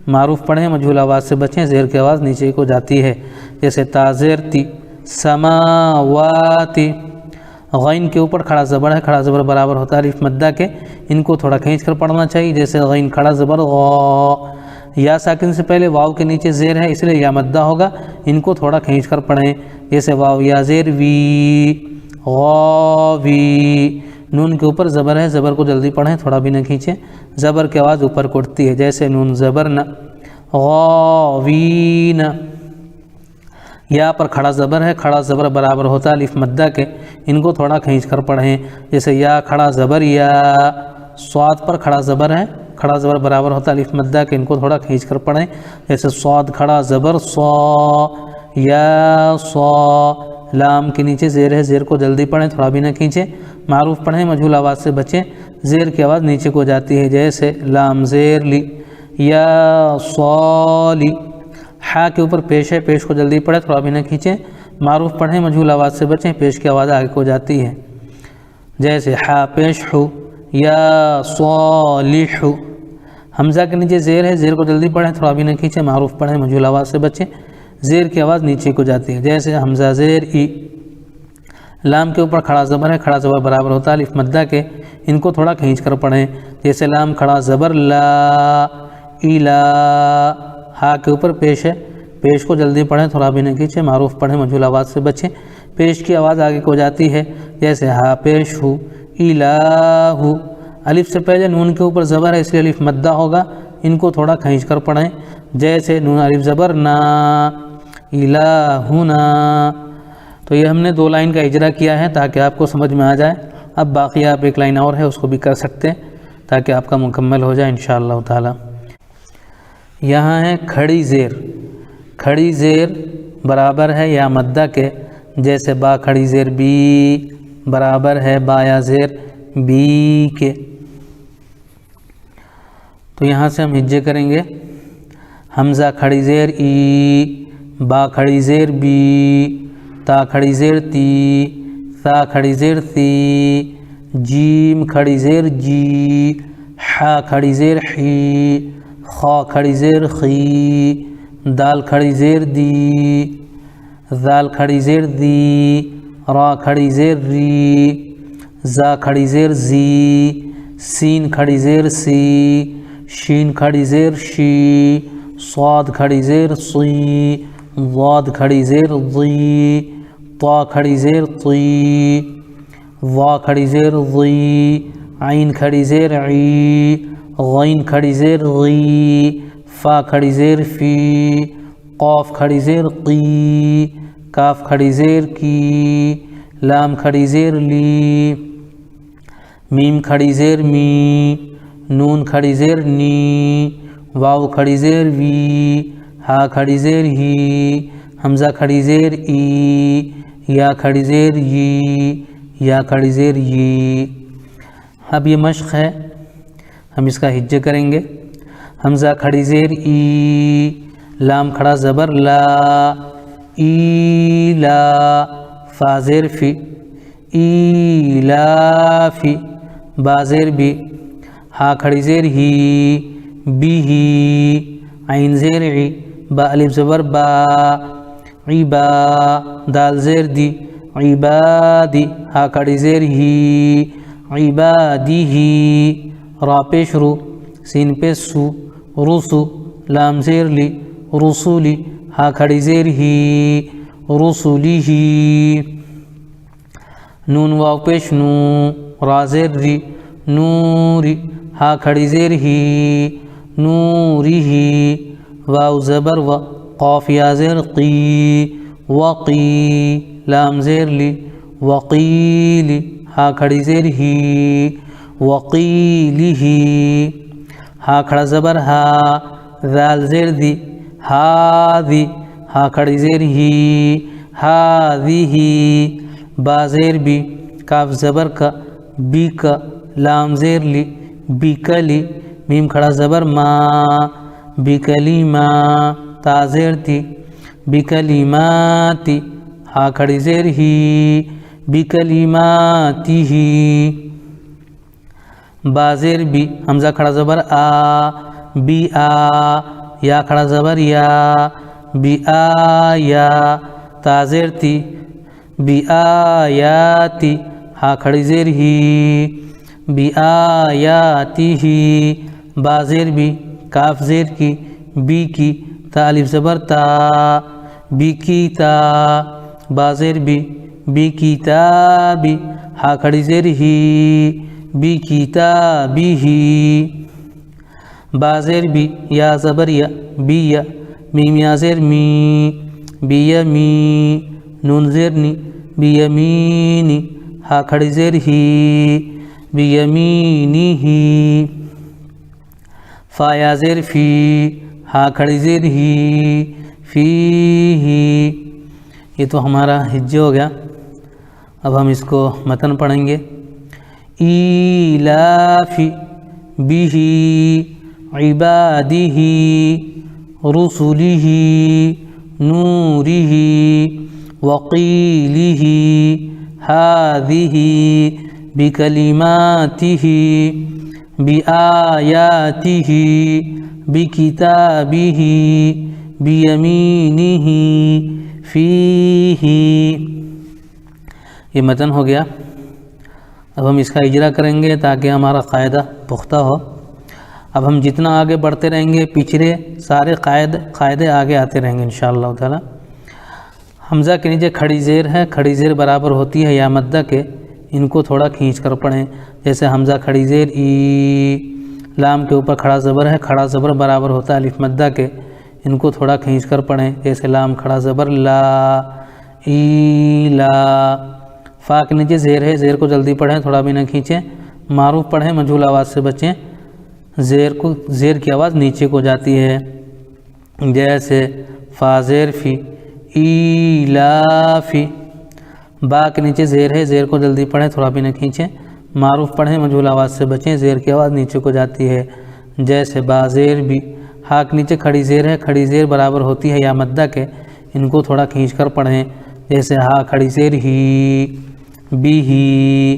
معروف پڑھیں، مجہول آواز سے بچیں، زیر کی آواز نیچے کو جاتی ہے، جیسے تا زیر تی، سماواتی۔ غین کے اوپر کھڑا زبر ہے، کھڑا زبر برابر ہوتا ہے الف مدہ کے، ان کو تھوڑا کھینچ کر پڑھنا چاہیے، جیسے غین کھڑا زبر غا۔ یا ساکن سے پہلے واو کے نیچے زیر ہے، اس لیے یا مدہ ہوگا، ان کو تھوڑا کھینچ کر پڑھیں، جیسے واو یا زیر وی، غاوی۔ نون کے اوپر زبر ہے، زبر کو جلدی پڑھیں، تھوڑا بھی نہ کھینچیں۔ زبر کی آواز اوپر کو اٹھتی ہے، جیسے نون زبر ن، غاوین۔ یا پر کھڑا زبر ہے، کھڑا زبر برابر ہوتا ہے الف مدہ کے، ان کو تھوڑا کھینچ کر پڑھیں، جیسے یا کھڑا زبر یا، صاد پر کھڑا زبر ہے، کھڑا زبر برابر ہوتا ہے الف مدہ کے، ان کو تھوڑا کھینچ کر پڑھیں، جیسے صاد کھڑا زبر صا، یا صا، لام کے نیچے زیر ہے، زیر کو جلدی پڑھیں، تھوڑا بھی نہ کھینچیں، معروف پڑھیں، مجہول آواز سے بچیں، زیر کی آواز نیچے کو جاتی ہے، جیسے لام زیر لی، یا صالی، ہا کے اوپر پیش ہے، پیش کو جلدی پڑھیں، تھوڑا بھی نہ کھینچیں، معروف پڑھیں، مجہول آواز سے بچیں، پیش کی آواز آگے کو جاتی ہے، جیسے ہا پیش ہو، یا صالح، حمزہ کے نیچے زیر ہے، زیر کو جلدی پڑھیں، تھوڑا بھی نہ کھینچیں، معروف پڑھیں، مجہول آواز سے بچیں، زیر کی آواز نیچے کو جاتی ہے، جیسے حمزہ زیر ای، لام کے اوپر کھڑا زبر ہے، کھڑا زبر برابر ہوتا ہے الف مدہ کے، ان کو تھوڑا کھینچ کر پڑھیں، جیسے لام کھڑا زبر لا، الا، ہا کے اوپر پیش ہے، پیش کو جلدی پڑھیں، تھوڑا بھی نہ کھینچیں، معروف پڑھیں، مجہول آواز سے بچیں، پیش کی آواز آگے کو جاتی ہے، جیسے ہا پیش ہو، الہ، الف سے پہلے نون کے اوپر زبر ہے، اس لیے الف مدہ ہوگا، ان کو تھوڑا کھینچ کر پڑھیں، جیسے نون الف زبر نا، الہنا۔ تو یہ ہم نے 2 لائن کا اجرا کیا ہے تاکہ آپ کو سمجھ میں آ جائے، اب باقی آپ 1 لائن اور ہے اس کو بھی کر سکتے ہیں تاکہ آپ کا مکمل ہو جائے انشاءاللہ تعالی۔ یہاں ہے کھڑی زیر، کھڑی زیر برابر ہے یا مدہ کے، جیسے با کھڑی زیر بی برابر ہے با یا زیر بی کے، تو یہاں سے ہم ہجے کریں گے، حمزہ کھڑی زیر ای، با کھڑی زیر بی، تا کھڑی زیر تی، ثا کھڑی زیر ثی، جیم کھڑی زیر جی، حا کھڑی زیر حی، خا کھڑی زیر خی، دال کھڑی زیر دی، ذال کھڑی زیر دی، را کھڑی زیر ری، زا کھڑی زیر زی، سین کھڑی زیر سی، شین کھڑی زیر شی، صاد کھڑی زیر صی، ضاد کھڑی زیر ضی، طا کھڑی زیر طی، وا کھڑی زیر ضی، عین کھڑی زیر عی، غین کھڑی زیر غی، فا کھڑی زیر فی، قاف کھڑی زیر قی، کاف کھڑی زیر کی، لام کھڑی زیر لی، میم کھڑی زیر می، نون کھڑی زیر نی، واو کھڑی زیر وی، ہا کھڑی زیر ہی، حمزہ کھڑی زیر ای، یا کھڑی زیر ی، یا کھڑی زیر ی۔ اب یہ مشق ہے، ہم اس کا ہجے کریں گے، حمزہ کھڑی زیر ای، لام کھڑا زبر لا، ای لا، فا زیر فی، ای لا فی، با زیر بی، ہا کھڑی زیر ہی، بی ہی، عین زیر عی، با الف زبر با، عیبا، دال زیر دی، عبادی، ہا کھڑی زیر ہی، عبادی ہی، را پیش رو، سین پیش سو، رسو، لام زیر لی، رسولی، ہا کھڑی زیر ہی، رسولی ہی، نون واو پیش نو، را زیر ری، نوری، ہا کھڑی زیر ہی، نوری ہی، واو زبر و، قاف یا زیر قی، وقی، لام زیر لی، وقیلی، ہا کھڑی زیر ہی، وقیلی ہی، ہا کھڑا زبر ہا، ذال زیر دی، ہاذی، ہا کھڑی زیر ہی، ہاذی، با زیر بی، کاف زبر کا، بی کا، لام زیر لی، بی کلی، میم کھڑا زبر ما، بی کلیما، تا زیر تی، بی کلیماتی، ہا کھڑی زیر ہی، بی کلیماتی ہی، با زیر بی، حمزہ کھڑا زبر آ، بی آ، یا کھڑا زبر یا، بی آیا، تا زیر تی، بی آیاتی، ہا کھڑی زیر ہی، بی آیاتی ہی، با زیر بی، کاف زیر کی، بی کی، تا الف زبر تا، بی کی تا، با زیر بی، بی کتابی، ہا کھڑی زیر ہی، بی کتابی ہی، با زیر بی، یا زبر یا، بی یا، میم یا زیر می، بی یمی، نون زیر نی، بی یمینی، ہا کھڑی زیر ہی، بیمینہ، فا یا زیر فی، ہا کھڑی زیر ہی، فیہ، یہ تو ہمارا ہجے ہو گیا۔ اب ہم اس کو متن پڑھیں گے۔ ایلاف بہ عبادہ رسلہ نورہ وقیلہ ہذہ بکلماتہ بآیاتہ بکتابہ بیمینہ فیہ۔ یہ متن ہو گیا۔ اب ہم اس کا اجرا کریں گے تاکہ ہمارا قاعدہ پختہ ہو۔ اب ہم جتنا آگے بڑھتے رہیں گے پچھلے سارے قاعدے آگے آتے رہیں گے انشاءاللہ تعالی۔ حمزہ کے نیچے کھڑی زیر ہے، کھڑی زیر برابر ہوتی ہے یا مدہ کے، ان کو تھوڑا کھینچ کر پڑھیں۔ جیسے حمزہ کھڑی زیر ای، لام کے اوپر کھڑا زبر ہے، کھڑا زبر برابر ہوتا ہے الف مدہ کے، ان کو تھوڑا کھینچ کر پڑھیں۔ جیسے لام کھڑا زبر لا، ای لا۔ فا کے نیچے زیر ہے، زیر کو جلدی پڑھیں، تھوڑا بھی نہ کھینچیں۔ معروف پڑھیں، مجہول آواز سے بچیں، زیر کی آواز نیچے کو جاتی ہے۔ جیسے فا زیر فی، ایلافی۔ با کے نیچے زیر ہے، زیر کو جلدی پڑھیں، تھوڑا بھی نہ کھینچیں۔ معروف پڑھیں، مجہول آواز سے بچیں، زیر کی آواز نیچے کو جاتی ہے۔ جیسے با زیر بھی۔ ہا کے نیچے کھڑی زیر ہے، کھڑی زیر برابر ہوتی ہے یا مدہ کے، ان کو تھوڑا کھینچ کر پڑھیں۔ جیسے ہا کھڑی زیر ہی، بی ہی۔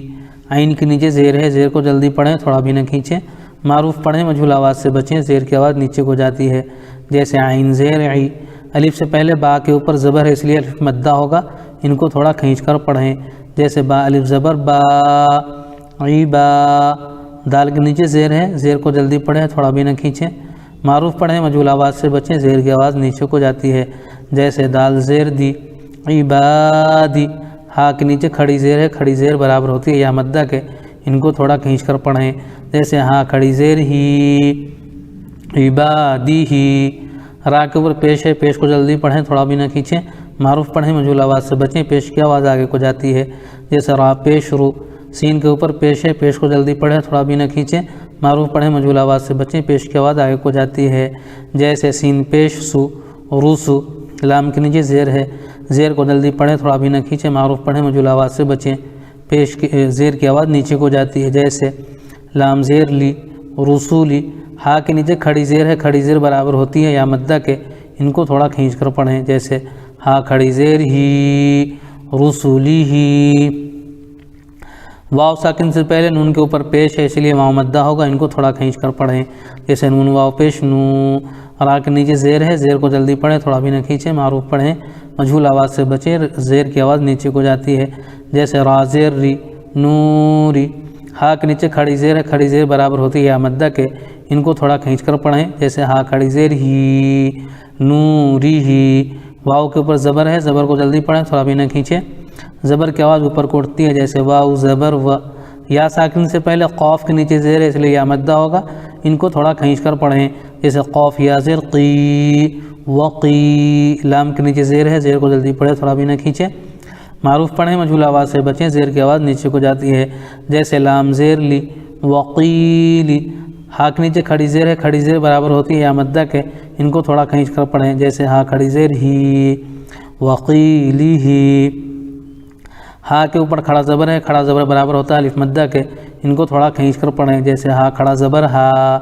عین کے نیچے زیر ہے، زیر کو جلدی پڑھیں، تھوڑا بھی نہ کھینچیں۔ معروف پڑھیں، مجہول آواز سے بچیں، زیر کی آواز نیچے کو جاتی ہے۔ جیسے عین زیر عی۔ الف سے پہلے با کے اوپر زبر ہے، اس لیے الف مدہ ہوگا، ان کو تھوڑا کھینچ کر پڑھیں۔ جیسے با الف زبر با، عی با۔ دال کے نیچے زیر ہے، زیر کو جلدی پڑھیں، تھوڑا بھی نہ کھینچیں۔ معروف پڑھیں، مجہول آواز سے بچیں، زیر کی آواز نیچے کو جاتی ہے۔ جیسے دال زیر دی، عبادی۔ ہا کے نیچے کھڑی زیر ہے، کھڑی زیر برابر ہوتی ہے یا مدہ کے، ان کو تھوڑا کھینچ کر پڑھیں۔ جیسے ہا کھڑی زیر ہی، عبادی ہی۔ را کے اوپر پیش ہے، پیش کو جلدی پڑھیں، تھوڑا بھی نہ کھینچیں۔ معروف پڑھیں، مجہول آواز سے بچیں، پیش کی آواز آگے کو جاتی ہے۔ جیسے را پیش رو۔ سین کے اوپر پیش ہے، پیش کو جلدی پڑھیں، تھوڑا بھی نہ کھینچیں۔ معروف پڑھیں، مجہول آواز سے بچیں، پیش کی آواز آگے کو جاتی ہے۔ جیسے سین پیش سو، روسو۔ لام کے نیچے زیر ہے، زیر کو جلدی پڑھیں، تھوڑا بھی نہ کھینچیں۔ معروف پڑھیں، مجہول آواز سے بچیں، پیش کی زیر کی آواز نیچے کو جاتی ہے۔ جیسے لام زیر لی، رسولی۔ ہا کے نیچے کھڑی زیر ہے، کھڑی زیر برابر ہوتی ہے یا مدہ کے، ان کو تھوڑا کھینچ کر پڑھیں۔ جیسے ہا کھڑی زیر ہی، رسولی ہی۔ واو ساکن سے پہلے نون کے اوپر پیش ہے، اس لیے واو مدہ ہوگا، ان کو تھوڑا کھینچ کر پڑھیں۔ جیسے نون واو پیش نو۔ را کے نیچے زیر ہے، زیر کو جلدی پڑھیں، تھوڑا بھی نہ کھینچیں۔ معروف پڑھیں، مجہول آواز سے بچیں، زیر کی آواز نیچے کو جاتی ہے۔ جیسے را زیر ری، نوری۔ ہا کے نیچے کھڑی زیر ہے، کھڑی زیر برابر ہوتی ہے یا مدہ کے، ان کو تھوڑا کھینچ کر پڑھیں۔ جیسے ہا کھڑی زیر ہی، نوری ہی۔ واو کے اوپر زبر ہے، زبر کو جلدی پڑھیں، تھوڑا بھی نہ کھینچیں۔ زبر کی آواز اوپر کو اٹھتی ہے، جیسے واو زبر و۔ یا ساکن سے پہلے قوف کے نیچے زیر ہے، اس لیے یا مدہ ہوگا، ان کو تھوڑا کھینچ کر پڑھیں۔ جیسے قوف یا زیر قی، وقی۔ لام کے نیچے زیر ہے، زیر کو جلدی پڑھیں، تھوڑا بھی نہ کھینچیں۔ معروف پڑھیں، مجہول آواز سے بچیں، زیر کی آواز نیچے کو جاتی ہے۔ جیسے لام زیر لی، وقیلی۔ ہا کے نیچے کھڑی زیر ہے، کھڑی زیر برابر ہوتی ہے یا مدہ کے، ان کو تھوڑا کھینچ کر پڑھیں۔ جیسے ہا کھڑی زیر ہی، وقیلی ہی۔ ہا کے اوپر کھڑا زبر ہے، کھڑا زبر برابر ہوتا ہے الف مدہ کے، ان کو تھوڑا کھینچ کر پڑھیں۔ جیسے ہا کھڑا زبر ہا۔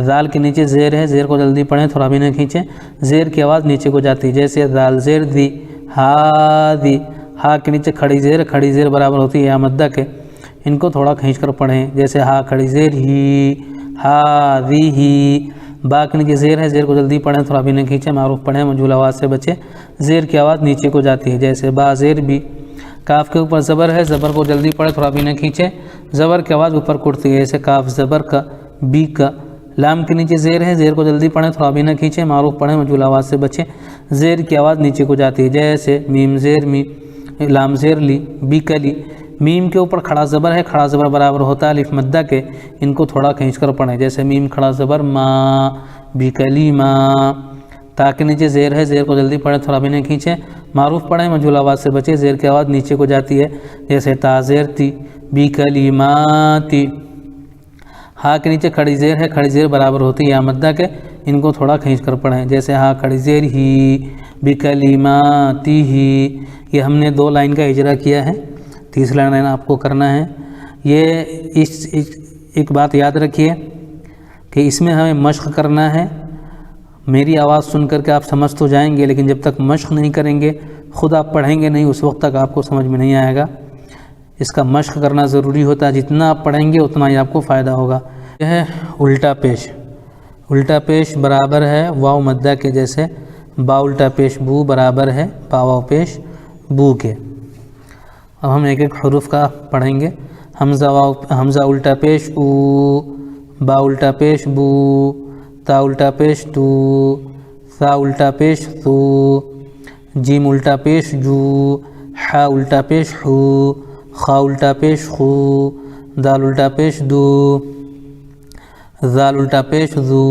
ذال کے نیچے زیر ہے، زیر کو جلدی پڑھیں، تھوڑا بھی نہ کھینچیں، زیر کی آواز نیچے کو جاتی ہے۔ جیسے ذال زیر دی، ہا دی۔ ہا کے نیچے کھڑی زیر، کھڑی زیر برابر ہوتی ہے یا مدہ کے، ان کو تھوڑا کھینچ کر پڑھیں۔ جیسے ہا کھڑی زیر ہی، ہا دی ہی۔ با کے نیچے زیر ہے، زیر کو جلدی پڑھیں، تھوڑا بھی نہ کھینچیں۔ معروف پڑھیں، مجہول آواز سے بچیں، زیر کی آواز نیچے کو جاتی ہے۔ جیسے با زیر بھی۔ کاف کے اوپر زبر ہے، زبر کو جلدی پڑھیں، تھوڑا بھی نہ کھینچیں، زبر کی آواز اوپر کو اٹھتی ہے۔ جیسے کاف زبر کا، بی کا۔ لام کے نیچے زیر ہے، زیر کو جلدی پڑھیں، تھوڑا بھی نہ کھینچیں۔ معروف پڑھیں، مجہول آواز سے بچیں، زیر کی آواز نیچے کو جاتی ہے۔ جیسے میم زیر می، لام زیر لی، بی کلی۔ میم کے اوپر کھڑا زبر ہے، کھڑا زبر برابر ہوتا ہے الف مدہ کے، ان کو تھوڑا کھینچ کر پڑھیں۔ جیسے میم کھڑا زبر ما، بی کلی ما۔ تا کے نیچے زیر ہے، زیر کو جلدی پڑھیں، تھوڑا بھی نہ کھینچیں۔ معروف پڑھیں، مجہول آواز سے بچیں، زیر کی آواز نیچے کو جاتی ہے۔ جیسے تا زیر تی، بکلماتی، ہا کے نیچے کھڑی زیر ہے، کھڑی زیر برابر ہوتی ہے یا مدہ کے، ان کو تھوڑا کھینچ کر پڑھیں، جیسے ہا کھڑی زیر ہی، بکلماتی ہی، یہ ہم نے 2 لائن کا اجرا کیا ہے، تیسرا لائن آپ کو کرنا ہے۔ یہ ایک بات یاد رکھیے کہ اس میں ہمیں مشق کرنا ہے، میری آواز سن کر کے آپ سمجھ تو جائیں گے، لیکن جب تک مشق نہیں کریں گے، خود آپ پڑھیں گے نہیں، اس وقت تک آپ کو سمجھ میں نہیں آئے گا، اس کا مشق کرنا ضروری ہوتا ہے، جتنا آپ پڑھیں گے اتنا ہی آپ کو فائدہ ہوگا۔ یہ ہے الٹا پیش، الٹا پیش برابر ہے واو مدہ کے جیسے، با الٹا پیش بو برابر ہے با واو پیش بو کے۔ اب ہم ایک ایک حروف کا پڑھیں گے، حمزہ الٹا پیش او، با الٹا پیش بو، تا الٹا پیش تو، ثا الٹا پیش ثو، جیم الٹا پیش جو، حا الٹا پیش حو، خا الٹا پیش خو، دال الٹا پیش دو، ذال الٹا پیش ذو،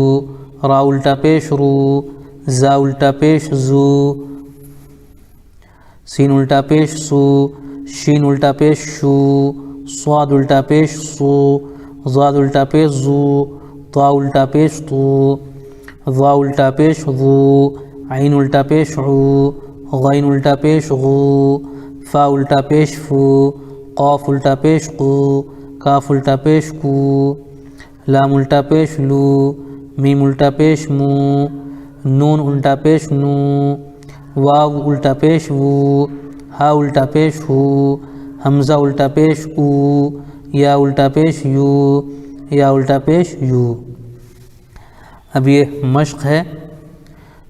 را الٹا پیش رو، زا الٹا پیش زو، سین الٹا پیش سو، شین الٹا پیش شو، صاد الٹا پیش سو، ضاد الٹا پیش زو، طا الٹا پیش تو، ظا الٹا پیش ذو، عین الٹا پیش عو، غین الٹا پیش غو، فا الٹا پیش فو، قاف الٹا پیش قو، کاف الٹا پیش کو، لام الٹا پیش لو، میم الٹا پیش مو، نون الٹا پیش نو، واو الٹا پیش وو، ہا الٹا پیش ہو، حمزہ الٹا پیش او، یا الٹا پیش یو، یا الٹا پیش یو۔ اب یہ مشق ہے،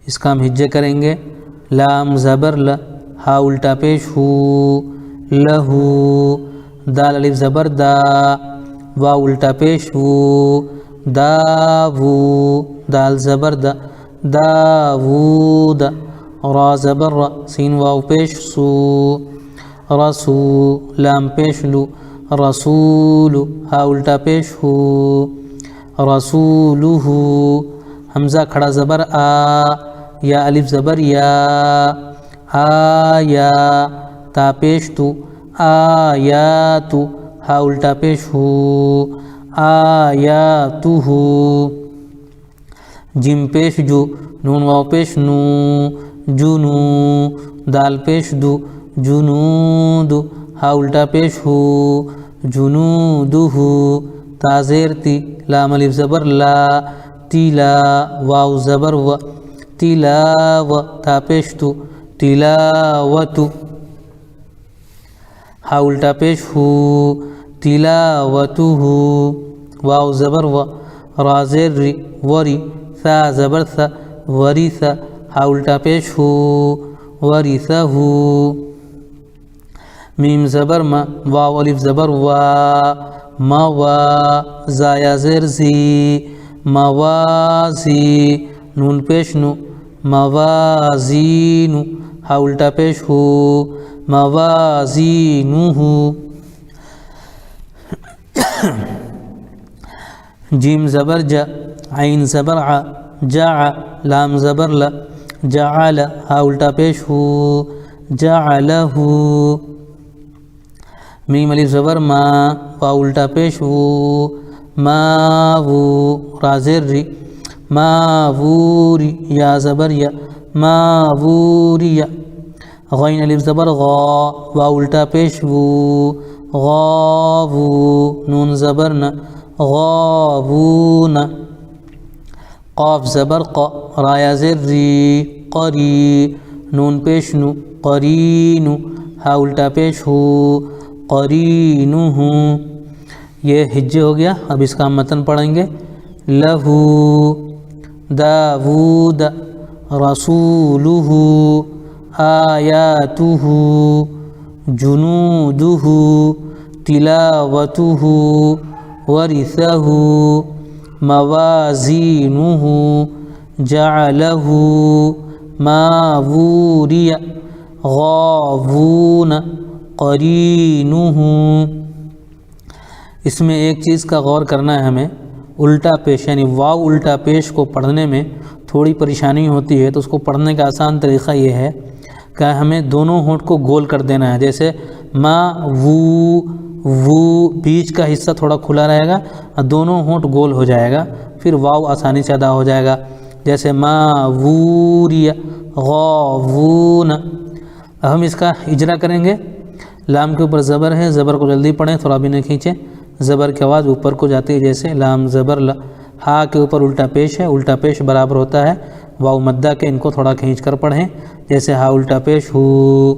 اس کا ہم ہجے کریں گے، لام زبر ل، ہا الٹا پیش ہو، لہو، دال الف زبر دا، واو الٹا پیش وو، داوو، دال زبر دا، داوود، را زبر را، سین واو پیش سو، رسو، لام پیش لو، رسول، ہا الٹا پیش ہو، رسولہ، حمزہ کھڑا زبر آ، یا الف زبر یا، آیا، تا پیش تو، آیاتو، ہا الٹا پیش ہو، آیاتہ، جیم پیش جو، نون واو پیش نو، جنو، دال پیش دو، جنود، ہا الٹا پیش ہو، جنودہ، تا زیر تی، لام الف زبر لا، تیلا، واو زبر و، تلاو، تا پیش تو، تلاوتو، ہا الٹا پیش ہو، تلاوتہ، واو زبر و، را زیر ری، وری، ثا زبر ثا، ورث، ہا الٹا پیش ہو، ورثہ، میم زبر ما، واو الف زبر وا، موا، زایا زیر زی، موازی، نون پیش نو، موازینو، ہا الٹا پیش ہو، موازینہ، جیم زبر جا، عین زبر ع، جع، لام زبر ل، جعل، ہا الٹا پیش ہو، جعلہ، میم الف زبر ما، واو الٹا پیش وو، ماوو، را زیر ری، ماووری، یا زبر یا، ماووری، غین الف زبر غا، واو الٹا پیش وو، غاوو، نون زبر ن، غاوون، قاف زبر ق، را یا زیر ری، قری، نون پیش نو، قرینو، ہا الٹا پیش ہو، قرینہ۔ یہ ہجے ہو گیا، اب اس کا ہم متن پڑھیں گے، لہو، داود، رسولہ، آیاتہ، جنودہ، تلاوتہ، ورثہ، موازینہ، جعلہ، ماووری، غاوون، قرینہ۔ اس میں ایک چیز کا غور کرنا ہے ہمیں، الٹا پیش یعنی واو الٹا پیش کو پڑھنے میں تھوڑی پریشانی ہوتی ہے، تو اس کو پڑھنے کا آسان طریقہ یہ ہے کہ ہمیں دونوں ہونٹ کو گول کر دینا ہے، جیسے ما وہ بیچ کا حصہ تھوڑا کھلا رہے گا اور دونوں ہونٹ گول ہو جائے گا، پھر واو آسانی سے ادا ہو جائے گا، جیسے ما ووریا غاوون۔ اب ہم اس کا اجرا کریں گے۔ لام کے اوپر زبر ہے، زبر کو جلدی پڑھیں، تھوڑا بھی نہ کھینچیں، زبر کی آواز اوپر کو جاتی ہے، جیسے لام زبر لا۔ ہا کے اوپر الٹا پیش ہے، الٹا پیش برابر ہوتا ہے واو مدہ کے، ان کو تھوڑا کھینچ کر پڑھیں، جیسے ہا الٹا پیش ہو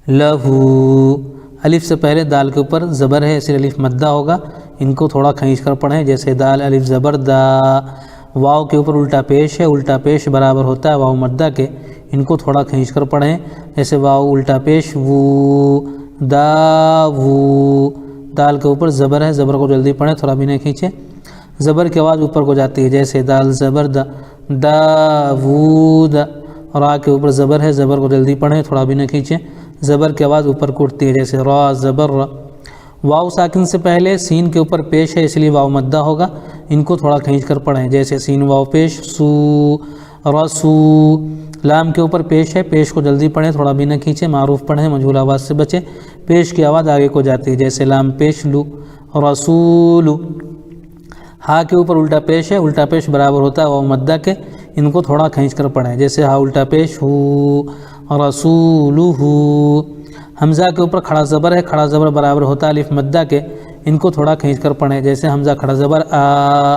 لہو۔ الف سے پہلے دال کے اوپر زبر ہے، اس لیے الف مدہ ہوگا، ان کو تھوڑا کھینچ کر پڑھیں، جیسے دال الف زبر دا۔ واو کے اوپر الٹا پیش ہے، الٹا پیش برابر ہوتا ہے واو مدہ کے، ان کو تھوڑا کھینچ کر پڑھیں، جیسے واو الٹا پیش وو دا وو۔ دال کے اوپر زبر ہے، زبر کو جلدی پڑھیں، تھوڑا بھی نہ کھینچیں، زبر کی آواز اوپر کو جاتی ہے، جیسے دال زبر دا داوود۔ اور آ کے اوپر زبر ہے، زبر کو جلدی پڑھیں، تھوڑا بھی نہ کھینچیں، زبر کی آواز اوپر کو اٹھتی ہے، جیسے را زبر را۔ واو ساکن سے پہلے سین کے اوپر پیش ہے، اس لیے واو مدہ ہوگا، ان کو تھوڑا کھینچ کر پڑھیں، جیسے سین واو پیش سو رسو۔ لام کے اوپر پیش ہے، پیش کو جلدی پڑھیں، تھوڑا بھی نہ کھینچیں، معروف پڑھیں، مجہول آواز سے بچیں، پیش کی آواز آگے کو جاتی ہے، جیسے لام پیش لو رسول۔ ہا کے اوپر الٹا پیش ہے، الٹا پیش برابر ہوتا ہے واو مدہ کے، ان کو تھوڑا کھینچ کر پڑھیں، جیسے ہا الٹا پیش ہو رسولہ۔ حمزہ کے اوپر کھڑا زبر ہے، کھڑا زبر برابر ہوتا ہے الف مدہ کے، ان کو تھوڑا کھینچ کر پڑھیں، جیسے حمزہ کھڑا زبر آ۔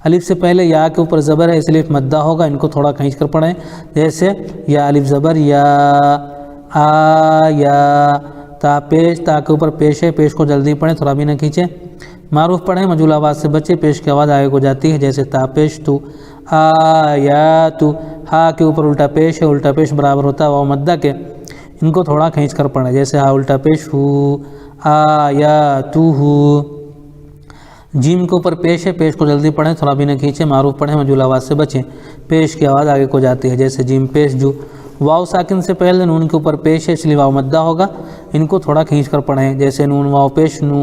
الف سے پہلے یا کے اوپر زبر ہے، اس لیے الف مدہ ہوگا، ان کو تھوڑا کھینچ کر پڑھیں، جیسے یا الف زبر یا آ یا۔ تا پیش، تا کے اوپر پیش ہے، پیش کو جلدی پڑھیں، تھوڑا بھی نہ کھینچیں، معروف پڑھیں، مجہول آواز سے بچے، پیش کی آواز آگے کو جاتی ہے، جیسے تا پیش تو آیاتو۔ ہا کے اوپر الٹا پیش ہے، الٹا پیش برابر ہوتا ہے واو مدہ کے، ان کو تھوڑا کھینچ کر پڑھیں، جیسے ہا الٹا پیش ہو آیاتو ہو۔ جیم کے اوپر پیش ہے، پیش کو جلدی پڑھیں، تھوڑا بھی نہ کھینچیں، معروف پڑھیں، مجہول آواز سے بچیں، پیش کی آواز آگے کو جاتی ہے، جیسے جیم پیش جو۔ واو ساکن سے پہلے نون کے اوپر پیش ہے، اس لیے واو مدہ ہوگا، ان کو تھوڑا کھینچ کر پڑھیں، جیسے نون واو پیش نو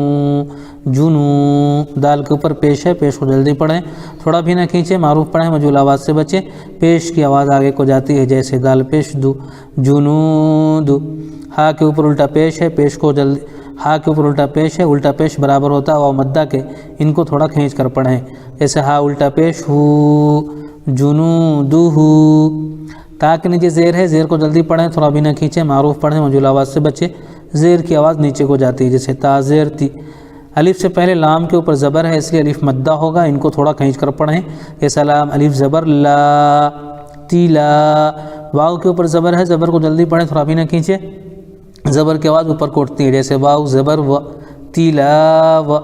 جنو۔ دال کے اوپر پیش ہے، پیش کو جلدی پڑھیں، تھوڑا بھی نہ کھینچیں، معروف پڑھیں، مجہول آواز سے بچیں، پیش کی آواز آگے کو جاتی ہے، جیسے دال پیش دو جنود۔ ہا کے اوپر الٹا پیش ہے، پیش کو جلدی ہا کے اوپر الٹا پیش ہے، الٹا پیش برابر ہوتا ہے واو مدہ کے، ان کو تھوڑا کھینچ کر پڑھیں، جیسے ہا الٹا پیش ہو جنودہ۔ تا کے نیچے زیر ہے، زیر کو جلدی پڑھیں، تھوڑا بھی نہ کھینچیں، معروف پڑھیں، مجہول آواز سے بچیں، زیر کی آواز نیچے کو جاتی ہے، جیسے تا زیر تی۔ الف سے پہلے لام کے اوپر زبر ہے، اس لیے الف مدہ ہوگا، ان کو تھوڑا کھینچ کر پڑھیں، جیسے لام الف زبر لا تیلا۔ واو کے اوپر زبر ہے، زبر کو جلدی پڑھیں، تھوڑا بھی نہ کھینچیں، زبر کی آواز اوپر کو اٹھتی ہے، جیسے واو زبر و تیلا و۔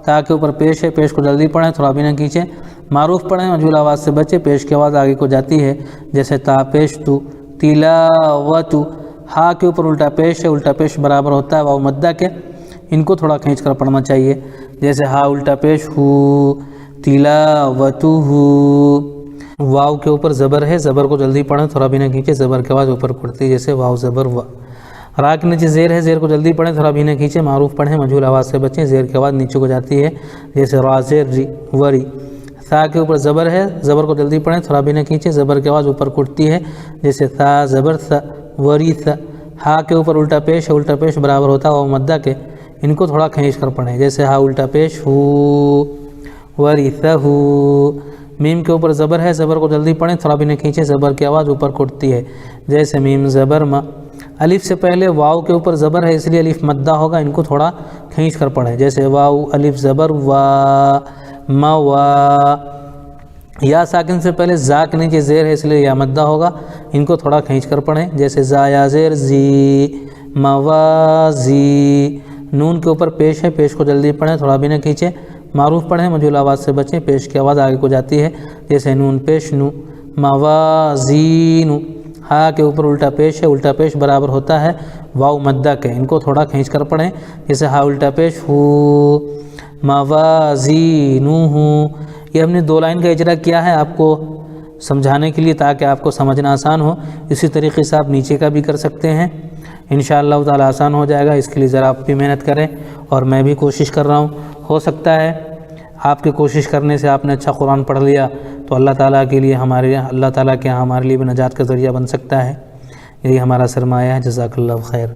تا کے اوپر پیش ہے، پیش کو جلدی پڑھیں، تھوڑا بھی نہ کھینچیں، معروف پڑھیں، مجہول آواز سے بچے، پیش کی آواز آگے کو جاتی ہے، جیسے تا پیش تو تلاوت۔ ہا کے اوپر الٹا پیش ہے، الٹا پیش برابر ہوتا ہے واو مدہ کے، ان کو تھوڑا کھینچ کر پڑھنا چاہیے، جیسے ہا الٹا پیش ہو تلاوتہ۔ واو کے اوپر زبر ہے، زبر کو جلدی پڑھیں، تھوڑا بھی نہ کھینچیں، زبر کی آواز اوپر کو اٹھتی ہے، جیسے واو زبر و۔ را کے نیچے زیر ہے، زیر کو جلدی پڑھیں، تھوڑا بھی نہ کھینچیں، معروف پڑھیں، مجہول آواز سے بچیں، زیر کی آواز نیچے کو جاتی ہے، جیسے را زیر ری وری۔ ثا کے اوپر زبر ہے، زبر کو جلدی پڑھیں، تھوڑا بھی نہ کھینچیں، زبر کی آواز اوپر کو اٹھتی ہے، جیسے ثا زبر ثا وری ثا۔ ہا کے اوپر الٹا پیش ہے، الٹا پیش برابر ہوتا ہے واو مدہ کے، ان کو تھوڑا کھینچ کر پڑھیں، جیسے ہا الٹا پیش ہو ورثہ۔ میم کے اوپر زبر ہے، زبر کو جلدی پڑھیں، تھوڑا بھی نہ کھینچیں، زبر کی آواز اوپر کو اٹھتی ہے، جیسے میم زبر ما۔ الف سے پہلے واو کے اوپر زبر ہے، اس لیے الف مدہ ہوگا، ان کو تھوڑا کھینچ کر پڑھیں، جیسے واو الف زبر وا ما وا۔ یا ساکن سے پہلے زا کے نیچے زیر ہے، اس لیے یا مدہ ہوگا، ان کو تھوڑا کھینچ کر پڑھیں، جیسے زا یا زیر زی موازی۔ نون کے اوپر پیش ہے، پیش کو جلدی پڑھیں، تھوڑا بھی نہ کھینچیں، معروف پڑھیں، مجہول آواز سے بچیں، پیش کی آواز آگے کو جاتی ہے، جیسے نون پیش نو موازین۔ ہا کے اوپر الٹا پیش ہے، الٹا پیش برابر ہوتا ہے واو مدہ کے، ان کو تھوڑا کھینچ کر پڑھیں، جیسے ہا الٹا پیش ہو موازینہ۔ یہ ہم نے 2 لائن کا اجرا کیا ہے آپ کو سمجھانے کے لیے، تاکہ آپ کو سمجھنا آسان ہو۔ اسی طریقے سے آپ نیچے کا بھی کر سکتے ہیں، انشاءاللہ تعالی آسان ہو جائے گا۔ اس کے لیے ذرا آپ بھی محنت کریں، اور میں بھی کوشش کر رہا ہوں، ہو سکتا ہے آپ کے کوشش کرنے سے آپ نے اچھا قرآن پڑھ لیا تو اللہ تعالیٰ کے لیے اللہ تعالیٰ کے ہمارے لیے بھی نجات کا ذریعہ بن سکتا ہے۔ یہی ہمارا سرمایہ ہے۔ جزاک اللہ خیر۔